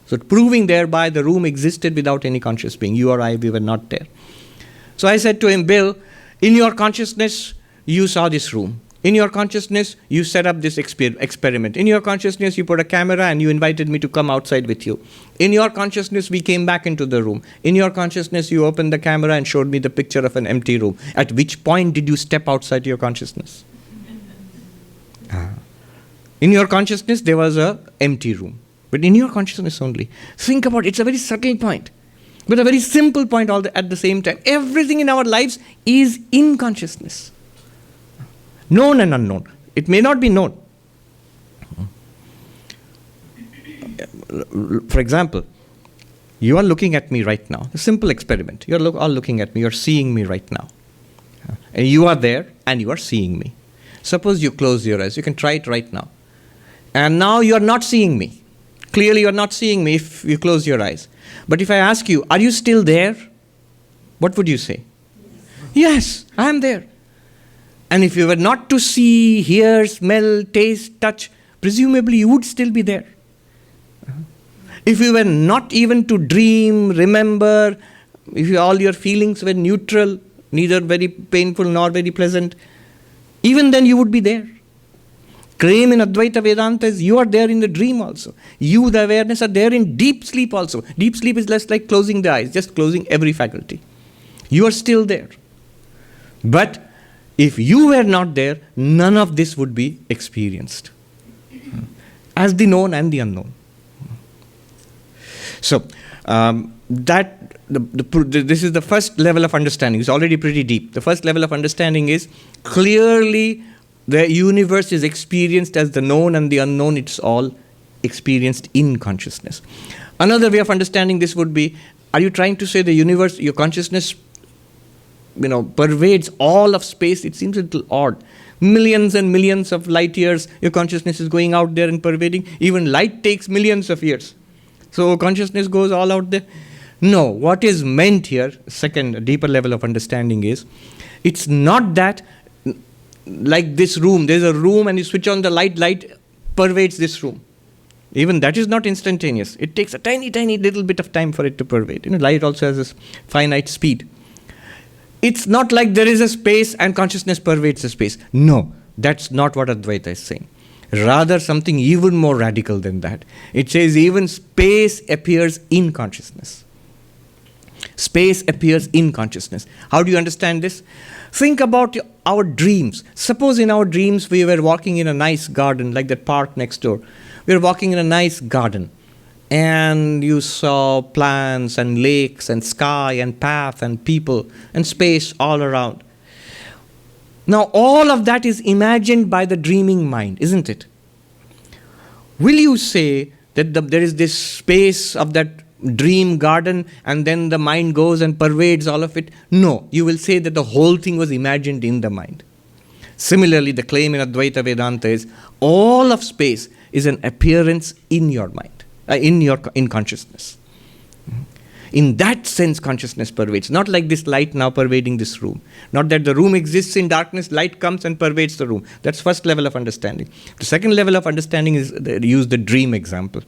So proving thereby the room existed without any conscious being. You or I, we were not there. So I said to him, Bill, in your consciousness, you saw this room. In your consciousness, you set up this experiment. In your consciousness, you put a camera and you invited me to come outside with you. In your consciousness, we came back into the room. In your consciousness, you opened the camera and showed me the picture of an empty room. At which point did you step outside your consciousness? In your consciousness, there was an empty room. But in your consciousness only. Think about it. It's a very subtle point. But a very simple point at the same time. Everything in our lives is in consciousness. Known and unknown. It may not be known. For example, you are looking at me right now. A simple experiment. You're all looking at me. You're seeing me right now. And you are there and you are seeing me. Suppose you close your eyes. You can try it right now. And now you are not seeing me. Clearly you are not seeing me if you close your eyes. But if I ask you, are you still there? What would you say? Yes, I am there. And if you were not to see, hear, smell, taste, touch, presumably you would still be there. If you were not even to dream, remember, if all your feelings were neutral, neither very painful nor very pleasant, even then you would be there. Claim in Advaita Vedanta is you are there in the dream also. You, the awareness, are there in deep sleep also. Deep sleep is less like closing the eyes, just closing every faculty. You are still there. But if you were not there, none of this would be experienced. As the known and the unknown. So, this is the first level of understanding. It's already pretty deep. The first level of understanding is clearly the universe is experienced as the known and the unknown. It's all experienced in consciousness. Another way of understanding this would be, are you trying to say the universe, your consciousness, pervades all of space? It seems a little odd. Millions and millions of light years, your consciousness is going out there and pervading. Even light takes millions of years. So consciousness goes all out there. No, what is meant here, second deeper level of understanding is, it's not that like this room, there's a room and you switch on the light pervades this room. Even that is not instantaneous. It takes a tiny little bit of time for it to pervade. Light also has this finite speed. It's not like there is a space and consciousness pervades the space. No, that's not what Advaita is saying. Rather, something even more radical than that. It says even space appears in consciousness. Space appears in consciousness. How do you understand this? Think about our dreams. Suppose in our dreams we were walking in a nice garden, like that park next door. We were walking in a nice garden. And you saw plants and lakes and sky and path and people and space all around. Now all of that is imagined by the dreaming mind, isn't it? Will you say that there is this space of that dream garden and then the mind goes and pervades all of it? No, you will say that the whole thing was imagined in the mind. Similarly, the claim in Advaita Vedanta is all of space is an appearance in your mind. In consciousness. In that sense, consciousness pervades. Not like this light now pervading this room. Not that the room exists in darkness, light comes and pervades the room. That's first level of understanding. The second level of understanding is use the dream example.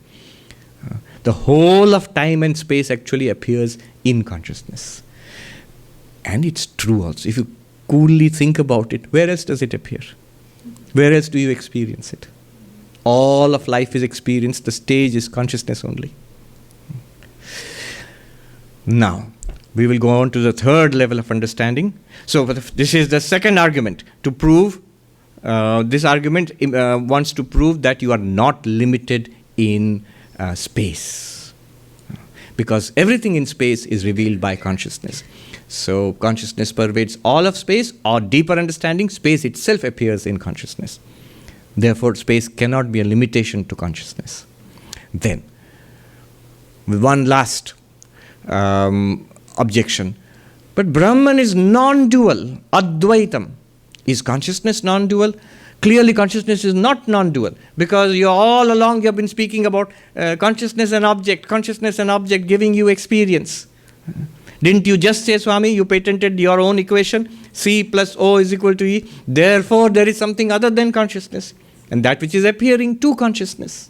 The whole of time and space actually appears in consciousness. And it's true also. If you coolly think about it, where else does it appear? Where else do you experience it? All of life is experienced. The stage is consciousness only. Now, we will go on to the third level of understanding. So, this is the second argument to prove. This argument wants to prove that you are not limited in space. Because everything in space is revealed by consciousness. So, consciousness pervades all of space, or deeper understanding, space itself appears in consciousness. Therefore, space cannot be a limitation to consciousness. Then, one last objection. But Brahman is non-dual, Advaitam. Is consciousness non-dual? Clearly consciousness is not non-dual, because all along you have been speaking about consciousness and object giving you experience. Didn't you just say, Swami, you patented your own equation, C plus O is equal to E, therefore there is something other than consciousness, and that which is appearing to consciousness.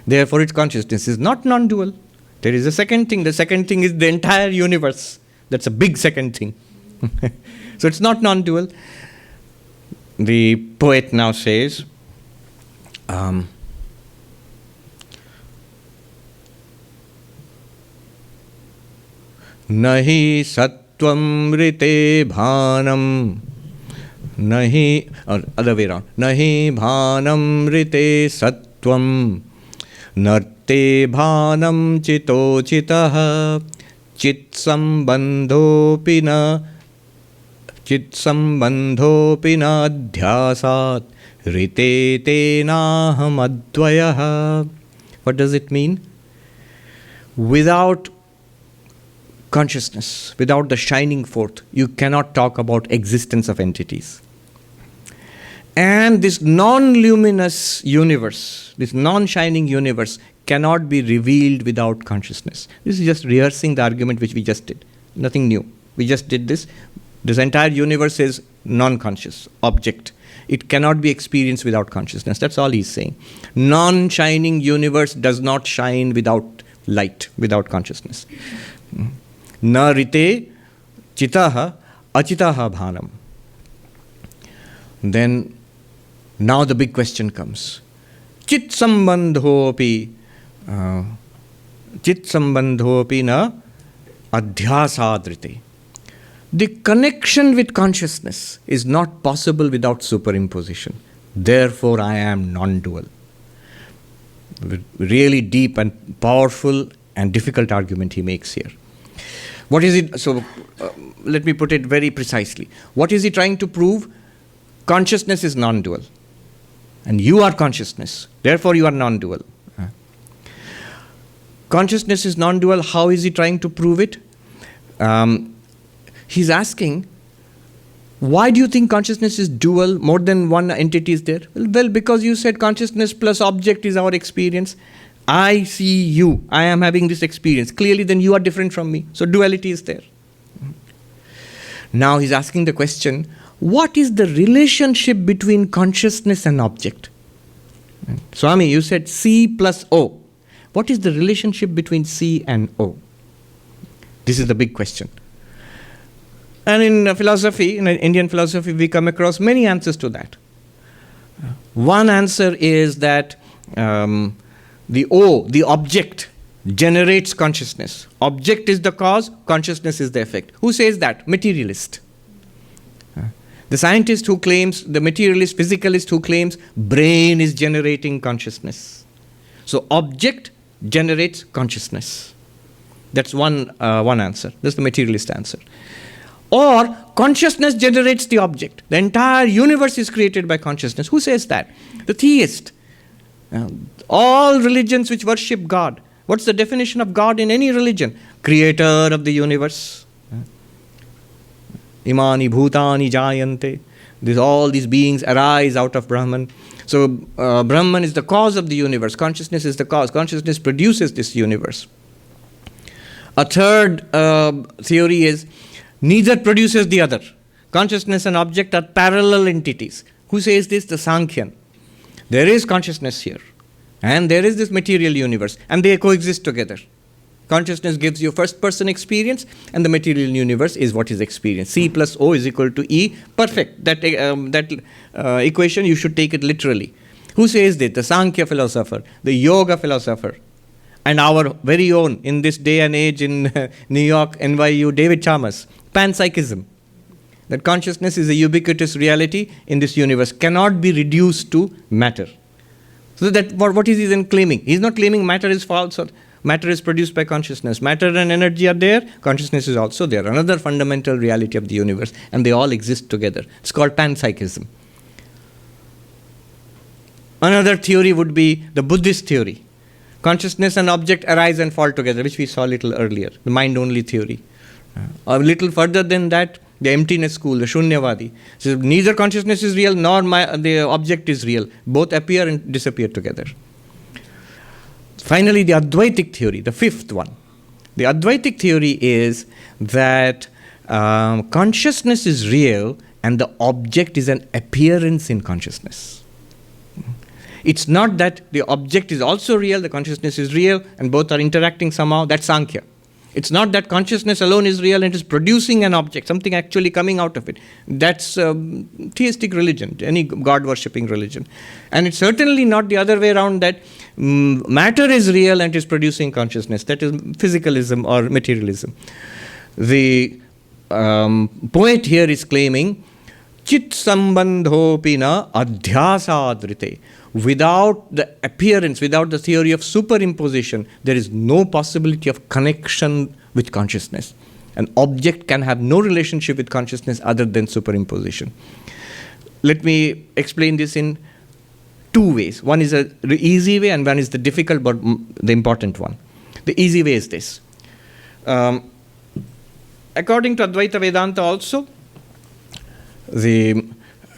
Therefore its consciousness is not non-dual. There is a second thing. The second thing is the entire universe. That's a big second thing. So it's not non-dual. The poet now says, nahi sattvam rite bhanam, nahi, or other way around, nahi bhanam rite sattvam, narte bhanam chito chitah, chit sambandhopi na adhyasat rite tenaham advayah. What does it mean? Without consciousness, without the shining forth, you cannot talk about existence of entities. And this non-luminous universe, this non-shining universe cannot be revealed without consciousness. This is just rehearsing the argument which we just did. Nothing new. We just did this. This entire universe is non-conscious object. It cannot be experienced without consciousness. That's all he's saying. Non-shining universe does not shine without light, without consciousness. Na rite chitaha achitaha bhanam. Then, now the big question comes. Chit sambandhopi na adhyasadrite. The connection with consciousness is not possible without superimposition. Therefore, I am non-dual. Really deep and powerful and difficult argument he makes here. What is it? So, let me put it very precisely. What is he trying to prove? Consciousness is non-dual. And you are consciousness. Therefore, you are non-dual. Consciousness is non-dual. How is he trying to prove it? He's asking, why do you think consciousness is dual? More than one entity is there? Well, because you said consciousness plus object is our experience. I see you. I am having this experience. Clearly, then you are different from me. So duality is there. Now he's asking the question, what is the relationship between consciousness and object? Swami, you said C plus O. What is the relationship between C and O? This is the big question. And in philosophy, in Indian philosophy, we come across many answers to that. One answer is that the O, the object, generates consciousness. Object is the cause, consciousness is the effect. Who says that? Materialist. The scientist who claims, the materialist, physicalist who claims brain is generating consciousness. So object generates consciousness. That's one answer. That's the materialist answer. Or consciousness generates the object. The entire universe is created by consciousness. Who says that? The theist. All religions which worship God. What's the definition of God in any religion? Creator of the universe. Imani bhutani jayante. All these beings arise out of Brahman. So Brahman is the cause of the universe. Consciousness is the cause. Consciousness produces this universe. A third theory is neither produces the other. Consciousness and object are parallel entities. Who says this? The Sankhyan. There is consciousness here. And there is this material universe. And they coexist together. Consciousness gives you first-person experience, and the material universe is what is experienced. C plus O is equal to E. Perfect. That equation, you should take it literally. Who says that? The Sankhya philosopher, the Yoga philosopher, and our very own, in this day and age in New York, NYU, David Chalmers, panpsychism. That consciousness is a ubiquitous reality in this universe, cannot be reduced to matter. So that what is he then claiming? He's not claiming matter is false or matter is produced by consciousness. Matter and energy are there, consciousness is also there. Another fundamental reality of the universe, and they all exist together. It's called panpsychism. Another theory would be the Buddhist theory. Consciousness and object arise and fall together, which we saw a little earlier, the mind-only theory. A little further than that, the emptiness school, the Shunyavadi. So neither consciousness is real nor the object is real. Both appear and disappear together. Finally, the Advaitic theory, the fifth one. The Advaitic theory is that consciousness is real and the object is an appearance in consciousness. It's not that the object is also real, the consciousness is real, and both are interacting somehow. That's Sankhya. It's not that consciousness alone is real and is producing an object, something actually coming out of it. That's theistic religion, any God-worshipping religion. And it's certainly not the other way around, that matter is real and is producing consciousness. That is physicalism or materialism. The poet here is claiming, Chit sambandhopi na adhyasadrite. Without the appearance, without the theory of superimposition, there is no possibility of connection with consciousness. An object can have no relationship with consciousness other than superimposition. Let me explain this in two ways. One is the easy way and one is the difficult but the important one. The easy way is this. According to Advaita Vedanta also, the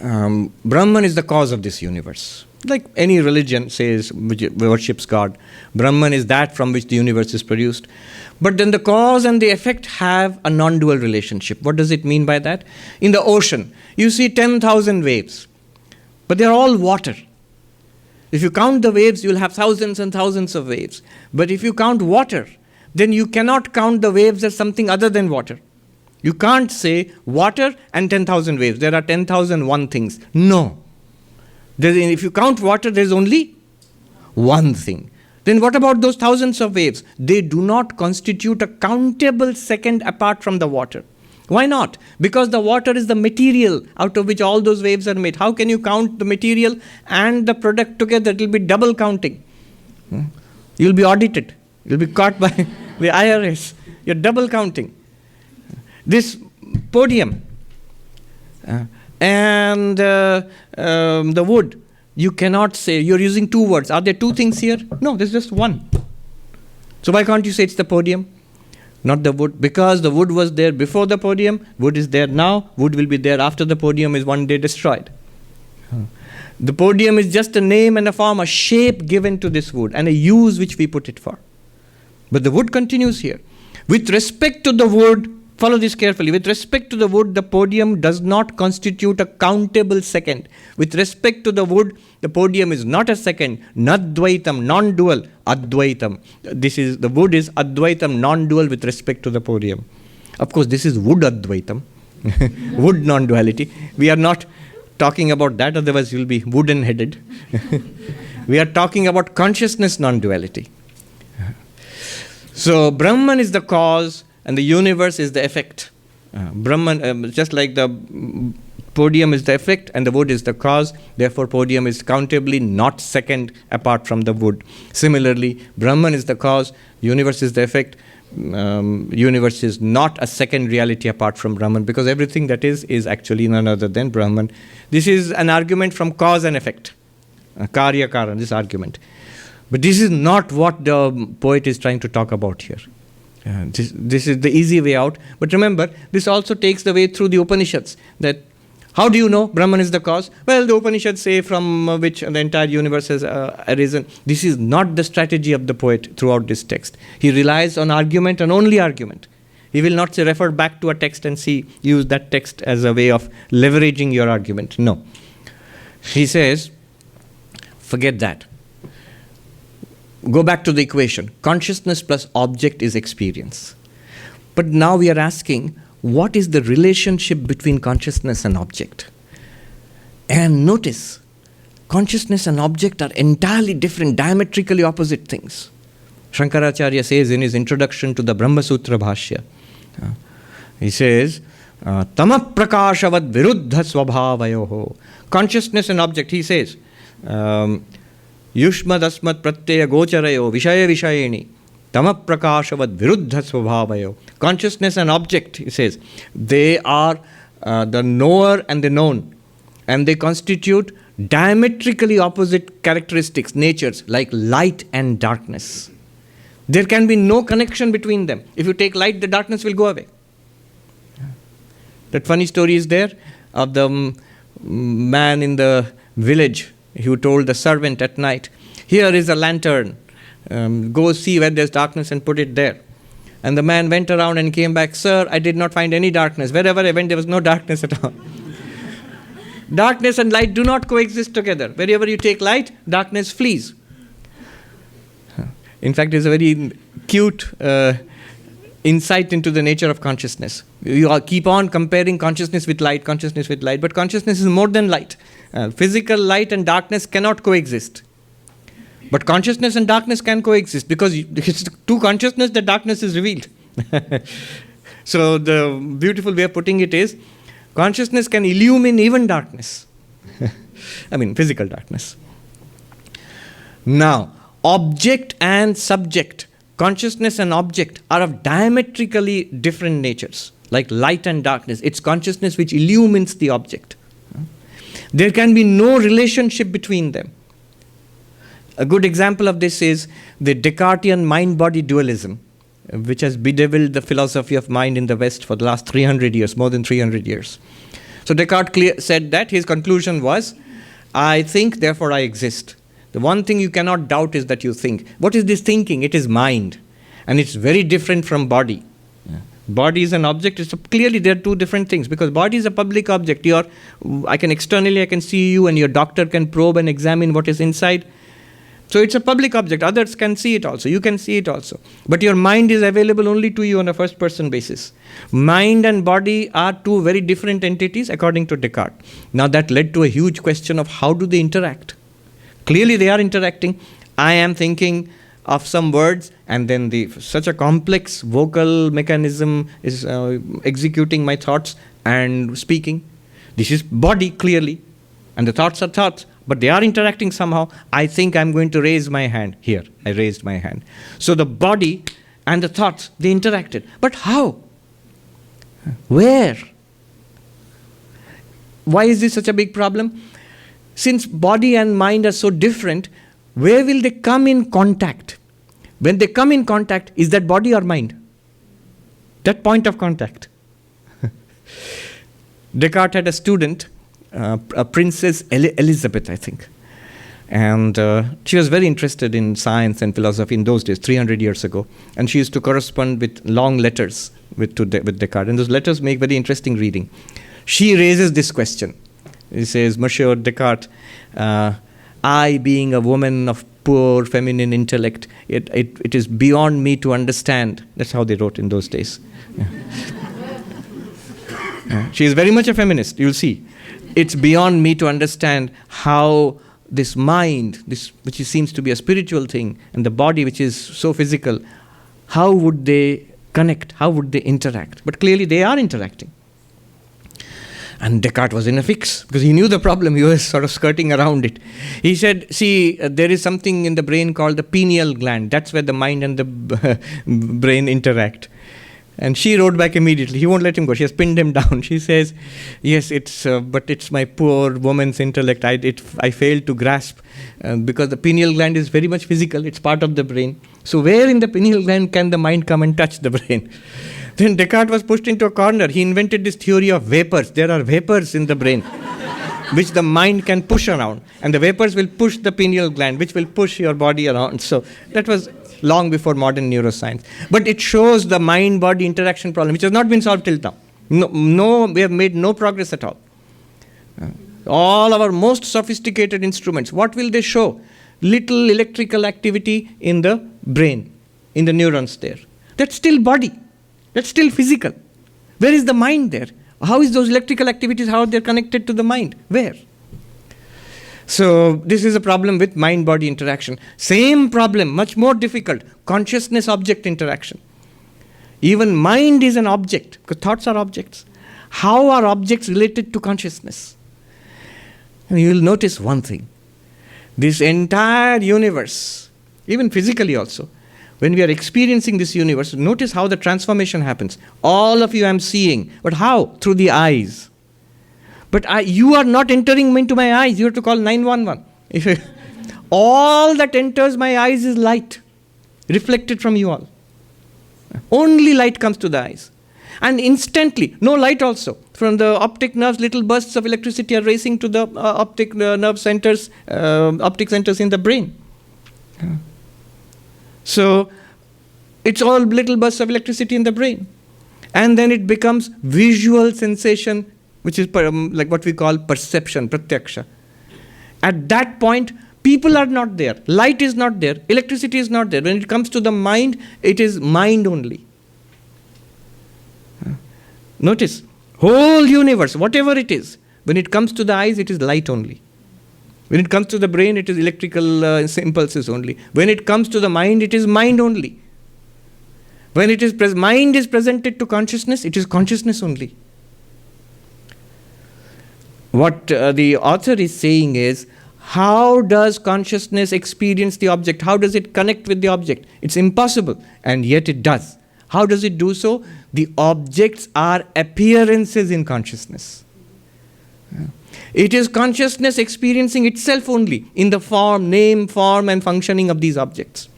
Brahman is the cause of this universe. Like any religion says, which worships God, Brahman is that from which the universe is produced. But then the cause and the effect have a non-dual relationship. What does it mean by that? In the ocean, you see 10,000 waves, but they're all water. If you count the waves, you'll have thousands and thousands of waves. But if you count water, then you cannot count the waves as something other than water. You can't say water and 10,000 waves. There are 10,001 things. No. If you count water, there's only one thing. Then what about those thousands of waves? They do not constitute a countable second apart from the water. Why not? Because the water is the material out of which all those waves are made. How can you count the material and the product together? It will be double counting. You'll be audited. You'll be caught by the IRS. You're double counting. This podium and the wood, you cannot say, you're using two words. Are there two things here? No, there's just one. So why can't you say it's the podium, not the wood? Because the wood was there before the podium, wood is there now, wood will be there after the podium is one day destroyed. The podium is just a name and a form, a shape given to this wood and a use which we put it for. But the wood continues here. With respect to the wood, follow this carefully. With respect to the wood, the podium does not constitute a countable second. With respect to the wood, the podium is not a second. Nadvaitam, non-dual, advaitam. The wood is advaitam, non-dual with respect to the podium. Of course, this is wood advaitam, wood non-duality. We are not talking about that, otherwise you'll be wooden-headed. We are talking about consciousness non-duality. So, Brahman is the cause, and the universe is the effect. Brahman, just like the podium is the effect and the wood is the cause, therefore podium is countably not second apart from the wood. Similarly, Brahman is the cause, universe is the effect, universe is not a second reality apart from Brahman, because everything that is actually none other than Brahman. This is an argument from cause and effect. Karya Karan, this argument. But this is not what the poet is trying to talk about here. This is the easy way out. But remember, this also takes the way through the Upanishads. That how do you know Brahman is the cause? Well, the Upanishads say from which the entire universe has arisen. This is not the strategy of the poet throughout this text. He relies on argument and only argument. He will not say refer back to a text and use that text as a way of leveraging your argument. No. He says, forget that. Go back to the equation. Consciousness plus object is experience. But now we are asking, what is the relationship between consciousness and object? And notice, consciousness and object are entirely different, diametrically opposite things. Shankaracharya says in his introduction to the Brahma Sutra Bhashya, he says, Tamah prakashavad viruddha swabhavayoho. Consciousness and object, he says, Yushmad asmat pratyaya gocharayo vishaya vishayeni tamap prakashavad viruddha svabhavayo. Consciousness and object, he says, they are the knower and the known. and they constitute diametrically opposite characteristics, natures, like light and darkness. There can be no connection between them. If you take light, the darkness will go away. That funny story is there of the man in the village who told the servant at night, "Here is a lantern, go see where there's darkness and put it there." And the man went around and came back, "Sir, I did not find any darkness. Wherever I went, there was no darkness at all." Darkness and light do not coexist together. Wherever you take light, darkness flees. In fact, it's a very cute insight into the nature of consciousness. You all keep on comparing consciousness with light, but consciousness is more than light. Physical light and darkness cannot coexist. But consciousness and darkness can coexist, because it's to consciousness that darkness is revealed. So the beautiful way of putting it is, consciousness can illumine even darkness. I mean, physical darkness. Now, object and subject, consciousness and object, are of diametrically different natures, like light and darkness. It's consciousness which illumines the object. There can be no relationship between them. A good example of this is the Descartian mind-body dualism, which has bedeviled the philosophy of mind in the West for the last 300 years, more than 300 years. So Descartes said that his conclusion was, "I think, therefore I exist." The one thing you cannot doubt is that you think. What is this thinking? It is mind. And it's very different from body. Body is an object. Clearly there are two different things, because body is a public object. I can see you, and your doctor can probe and examine what is inside. So it's a public object. Others can see it also. You can see it also. But your mind is available only to you on a first-person basis. Mind and body are two very different entities according to Descartes. Now that led to a huge question of how do they interact? Clearly they are interacting. I am thinking of some words, and then such a complex vocal mechanism is executing my thoughts and speaking. This is body, clearly. And the thoughts are thoughts. But they are interacting somehow. I think I'm going to raise my hand. Here, I raised my hand. So the body and the thoughts, they interacted. But how? Where? Why is this such a big problem? Since body and mind are so different, where will they come in contact? When they come in contact, is that body or mind? That point of contact. Descartes had a student, a Princess Elizabeth, I think. And she was very interested in science and philosophy in those days, 300 years ago. And she used to correspond with long letters with Descartes. And those letters make very interesting reading. She raises this question. He says, "Monsieur Descartes, I, being a woman of poor feminine intellect, it is beyond me to understand." That's how they wrote in those days. She is very much a feminist, you'll see. "It's beyond me to understand how this mind, which seems to be a spiritual thing, and the body, which is so physical, how would they connect? How would they interact?" But clearly they are interacting. And Descartes was in a fix, because he knew the problem. He was sort of skirting around it. He said, "See, there is something in the brain called the pineal gland. That's where the mind and the brain interact." And she wrote back immediately. He won't let him go. She has pinned him down. She says, "Yes, but it's my poor woman's intellect. I failed to grasp because the pineal gland is very much physical. It's part of the brain. So where in the pineal gland can the mind come and touch the brain?" Then Descartes was pushed into a corner. He invented this theory of vapors. There are vapors in the brain which the mind can push around. And the vapors will push the pineal gland, which will push your body around. So that was long before modern neuroscience. But it shows the mind-body interaction problem, which has not been solved till now. No, we have made no progress at all. All our most sophisticated instruments, what will they show? Little electrical activity in the brain, in the neurons there. That's still body. That's still physical. Where is the mind there? How is those electrical activities, how they're connected to the mind? Where? So this is a problem with mind-body interaction. Same problem, much more difficult, consciousness-object interaction. Even mind is an object, because thoughts are objects. How are objects related to consciousness? And you will notice one thing. This entire universe, even physically also, when we are experiencing this universe, notice how the transformation happens. All of you I am seeing, but how? Through the eyes. But you are not entering into my eyes. You have to call 911. All that enters my eyes is light, reflected from you all. Only light comes to the eyes. And instantly, no light also. From the optic nerves, little bursts of electricity are racing to the optic nerve centers, optic centers in the brain. So, it's all little bursts of electricity in the brain. And then it becomes visual sensation, which is like what we call perception, pratyaksha. At that point, people are not there. Light is not there. Electricity is not there. When it comes to the mind, it is mind only. Notice, whole universe, whatever it is, when it comes to the eyes, it is light only. When it comes to the brain, it is electrical impulses only. When it comes to the mind, it is mind only. When it is mind is presented to consciousness, it is consciousness only. What the author is saying is, how does consciousness experience the object? How does it connect with the object? It's impossible, and yet it does. How does it do so? The objects are appearances in consciousness. It is consciousness experiencing itself only in the form, name, form, and functioning of these objects.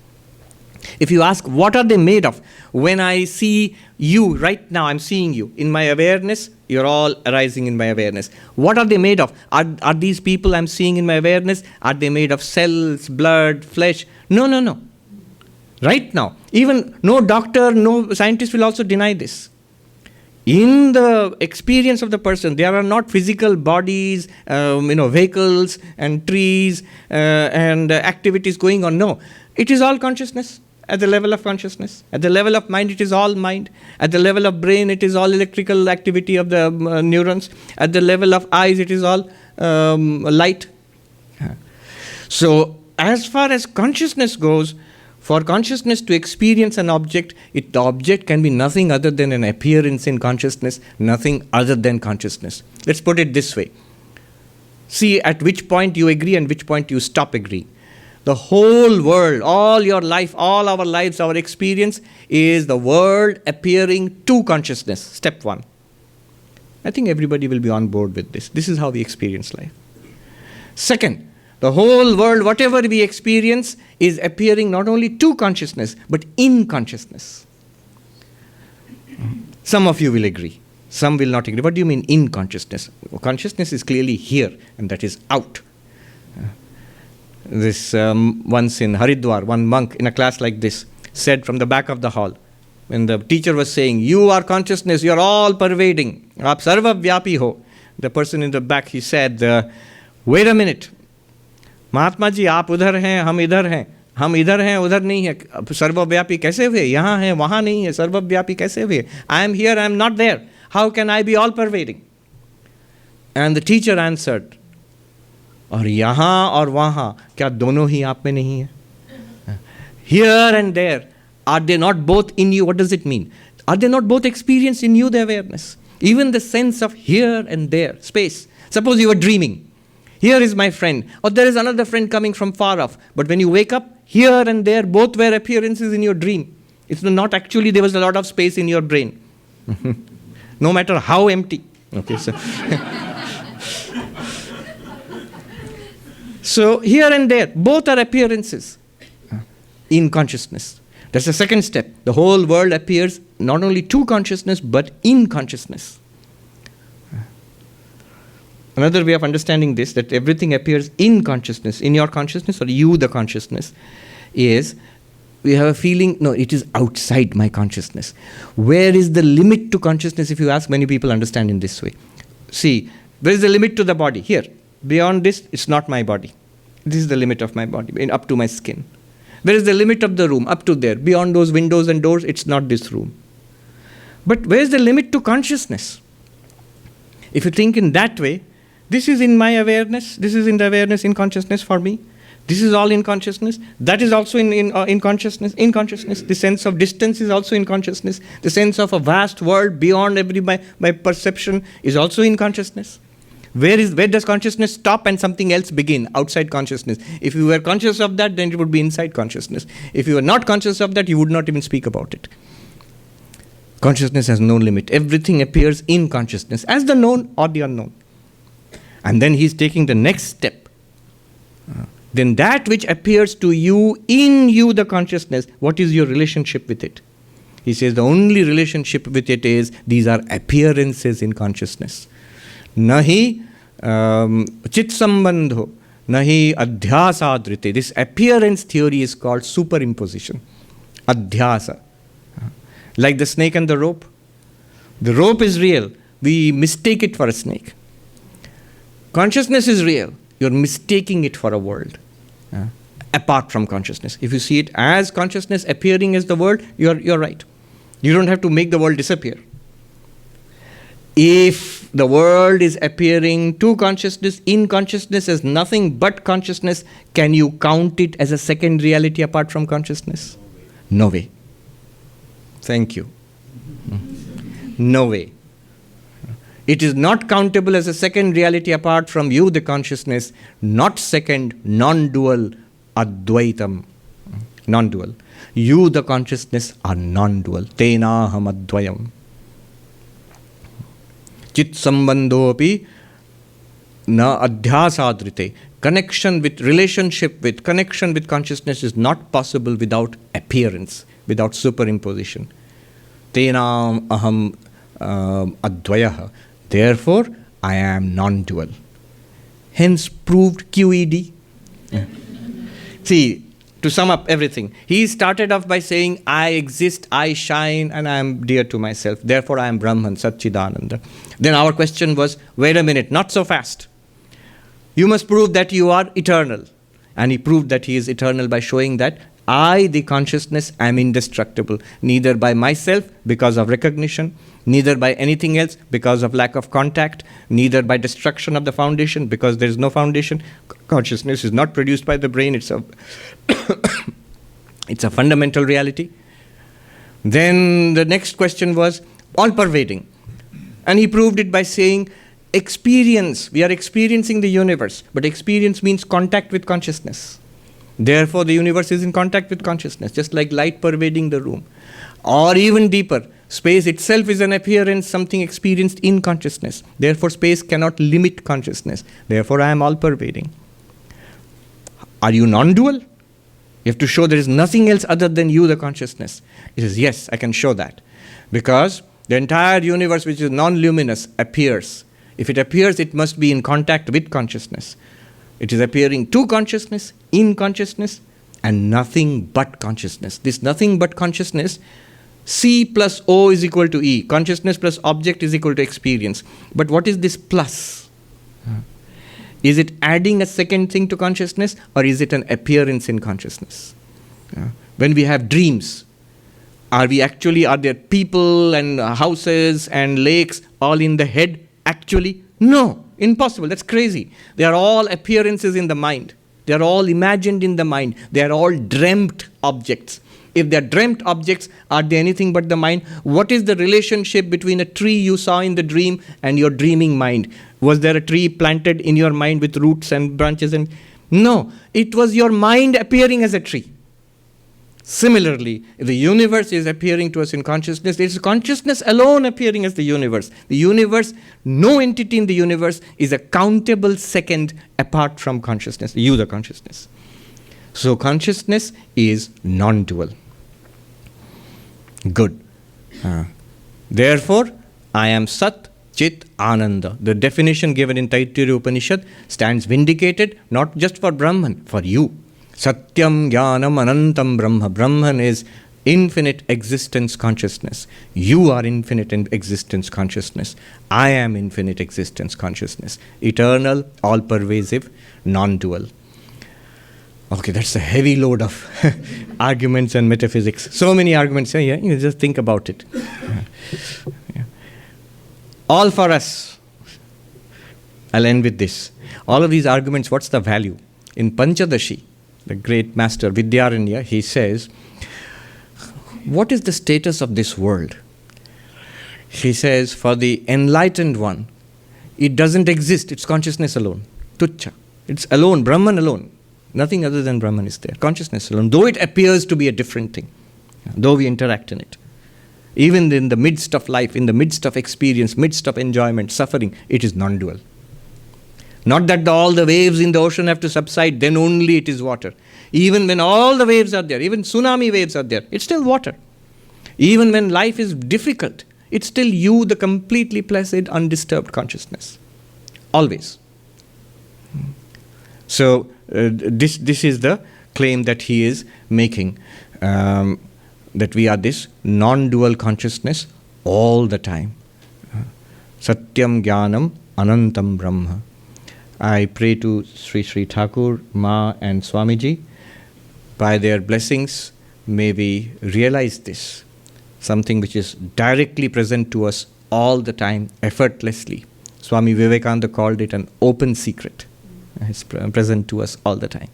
If you ask, what are they made of? When I see you, right now I'm seeing you. In my awareness, you're all arising in my awareness. What are they made of? Are these people I'm seeing in my awareness, are they made of cells, blood, flesh? No. Right now, even no doctor, no scientist will also deny this. In the experience of the person, there are not physical bodies, vehicles and trees and activities going on. No, it is all consciousness at the level of consciousness. At the level of mind, it is all mind. At the level of brain, it is all electrical activity of the neurons. At the level of eyes, it is all light. So, as far as consciousness goes, for consciousness to experience an object, the object can be nothing other than an appearance in consciousness, nothing other than consciousness. Let's put it this way. See at which point you agree and which point you stop agreeing. The whole world, all your life, all our lives, our experience is the world appearing to consciousness. Step one. I think everybody will be on board with this. This is how we experience life. Second, the whole world, whatever we experience, is appearing not only to consciousness, but in consciousness. Some of you will agree. Some will not agree. What do you mean in consciousness? Consciousness is clearly here, and that is out. This once in Haridwar, one monk in a class like this said from the back of the hall, when the teacher was saying, you are consciousness, you are all pervading, aap sarva vyapi ho. The person in the back, he said, wait a minute. Mahatma ji आप उधर हैं हम इधर हैं उधर नहीं है सर्वव्यापी कैसे हुए यहाँ हैं वहाँ नहीं है सर्वव्यापी कैसे हुए I am here I am not there how can I be all pervading and the teacher answered और यहाँ और वहाँ क्या दोनों ही आप में नहीं है here and there are they not both in you what does it mean are they not both experience in you the awareness even the sense of here and there space suppose you are dreaming. Here is my friend, or there is another friend coming from far off. But when you wake up, here and there, both were appearances in your dream. It's not actually there was a lot of space in your brain. No matter how empty. Okay, so here and there, both are appearances in consciousness. That's the second step. The whole world appears not only to consciousness, but in consciousness. Another way of understanding this, that everything appears in consciousness, in your consciousness or you the consciousness, is we have a feeling, no, it is outside my consciousness. Where is the limit to consciousness? If you ask, many people understand in this way. See, where is the limit to the body? Here. Beyond this, it's not my body. This is the limit of my body, up to my skin. Where is the limit of the room? Up to there. Beyond those windows and doors, it's not this room. But where is the limit to consciousness? If you think in that way, this is in my awareness, this is in the awareness in consciousness for me. This is all in consciousness. That is also in consciousness. In consciousness, the sense of distance is also in consciousness. The sense of a vast world beyond my perception is also in consciousness. Where does consciousness stop and something else begin outside consciousness? If you were conscious of that, then it would be inside consciousness. If you were not conscious of that, you would not even speak about it. Consciousness has no limit. Everything appears in consciousness as the known or the unknown. And then he's taking the next step. Then that which appears to you, in you, the consciousness, what is your relationship with it? He says the only relationship with it is these are appearances in consciousness. Nahi chit sambandho, nahi adhyasadrite. This appearance theory is called superimposition. Adhyasa. Like the snake and the rope. The rope is real. We mistake it for a snake. Consciousness is real. You're mistaking it for a world. Apart from consciousness. If you see it as consciousness appearing as the world, you're right. You don't have to make the world disappear. If the world is appearing to consciousness, in consciousness as nothing but consciousness, can you count it as a second reality apart from consciousness? No way. Thank you. No way. It is not countable as a second reality apart from you, the consciousness, not second, non-dual, Advaitam. Non-dual. You, the consciousness, are non-dual. Tenaham advayam. Chit sambandho api na adhyasadrite. Connection with, relationship with, connection with consciousness is not possible without appearance, without superimposition. Tenam aham advayaha. Therefore, I am non-dual. Hence proved QED. See, to sum up everything, he started off by saying, I exist, I shine, and I am dear to myself. Therefore, I am Brahman, Satchidananda. Then our question was, wait a minute, not so fast. You must prove that you are eternal. And he proved that he is eternal by showing that I, the consciousness, am indestructible, neither by myself because of recognition, neither by anything else because of lack of contact, neither by destruction of the foundation because there is no foundation. Consciousness is not produced by the brain, it's a it's a fundamental reality. Then the next question was all-pervading. And he proved it by saying, experience, we are experiencing the universe, but experience means contact with consciousness. Therefore, the universe is in contact with consciousness, just like light pervading the room. Or even deeper, space itself is an appearance, something experienced in consciousness. Therefore, space cannot limit consciousness. Therefore, I am all-pervading. Are you non-dual? You have to show there is nothing else other than you, the consciousness. He says, yes, I can show that. Because the entire universe, which is non-luminous, appears. If it appears, it must be in contact with consciousness. It is appearing to consciousness, in consciousness, and nothing but consciousness. This nothing but consciousness, C plus O is equal to E. Consciousness plus object is equal to experience. But what is this plus? Is it adding a second thing to consciousness, or is it an appearance in consciousness? When we have dreams, are there people and houses and lakes all in the head actually? No, impossible, that's crazy. They are all appearances in the mind. They are all imagined in the mind. They are all dreamt objects. If they are dreamt objects, are they anything but the mind? What is the relationship between a tree you saw in the dream and your dreaming mind? Was there a tree planted in your mind with roots and branches? No, it was your mind appearing as a tree. Similarly, if the universe is appearing to us in consciousness, it is consciousness alone appearing as the universe. The universe, no entity in the universe is a countable second apart from consciousness, you the consciousness. So consciousness is non-dual. Good. Therefore, I am Sat, Chit, Ananda. The definition given in Taittiriya Upanishad stands vindicated not just for Brahman, for you. Satyam Jnanam Anantam Brahma. Brahman is infinite existence consciousness. You are infinite existence consciousness. I am infinite existence consciousness. Eternal, all-pervasive, non-dual. Okay, that's a heavy load of arguments and metaphysics. So many arguments. Yeah, you just think about it. Yeah. All for us. I'll end with this. All of these arguments, what's the value? In Panchadashi, the great master Vidyaranya, he says, what is the status of this world? He says, for the enlightened one, it doesn't exist. It's consciousness alone. Tuchcha. It's alone, Brahman alone. Nothing other than Brahman is there. Consciousness alone. Though it appears to be a different thing. Though we interact in it. Even in the midst of life, in the midst of experience, midst of enjoyment, suffering, it is non-dual. Not that all the waves in the ocean have to subside, then only it is water. Even when all the waves are there, even tsunami waves are there, it's still water. Even when life is difficult, it's still you, the completely placid, undisturbed consciousness. Always. So this is the claim that he is making, that we are this non-dual consciousness all the time. Satyam Jnanam Anantam Brahma. I pray to Sri Sri Thakur, Ma and Swamiji. By their blessings, may we realize this, something which is directly present to us all the time, effortlessly. Swami Vivekananda called it an open secret. It's present to us all the time.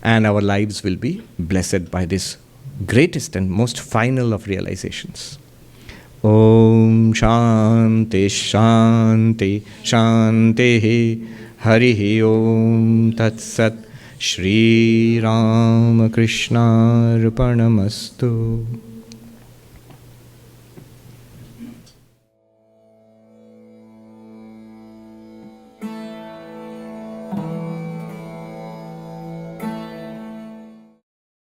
And our lives will be blessed by this greatest and most final of realizations. Om Shanti Shanti Shanti Harihi Om Tat Sat Shri Ram Krishna Arpanamastu.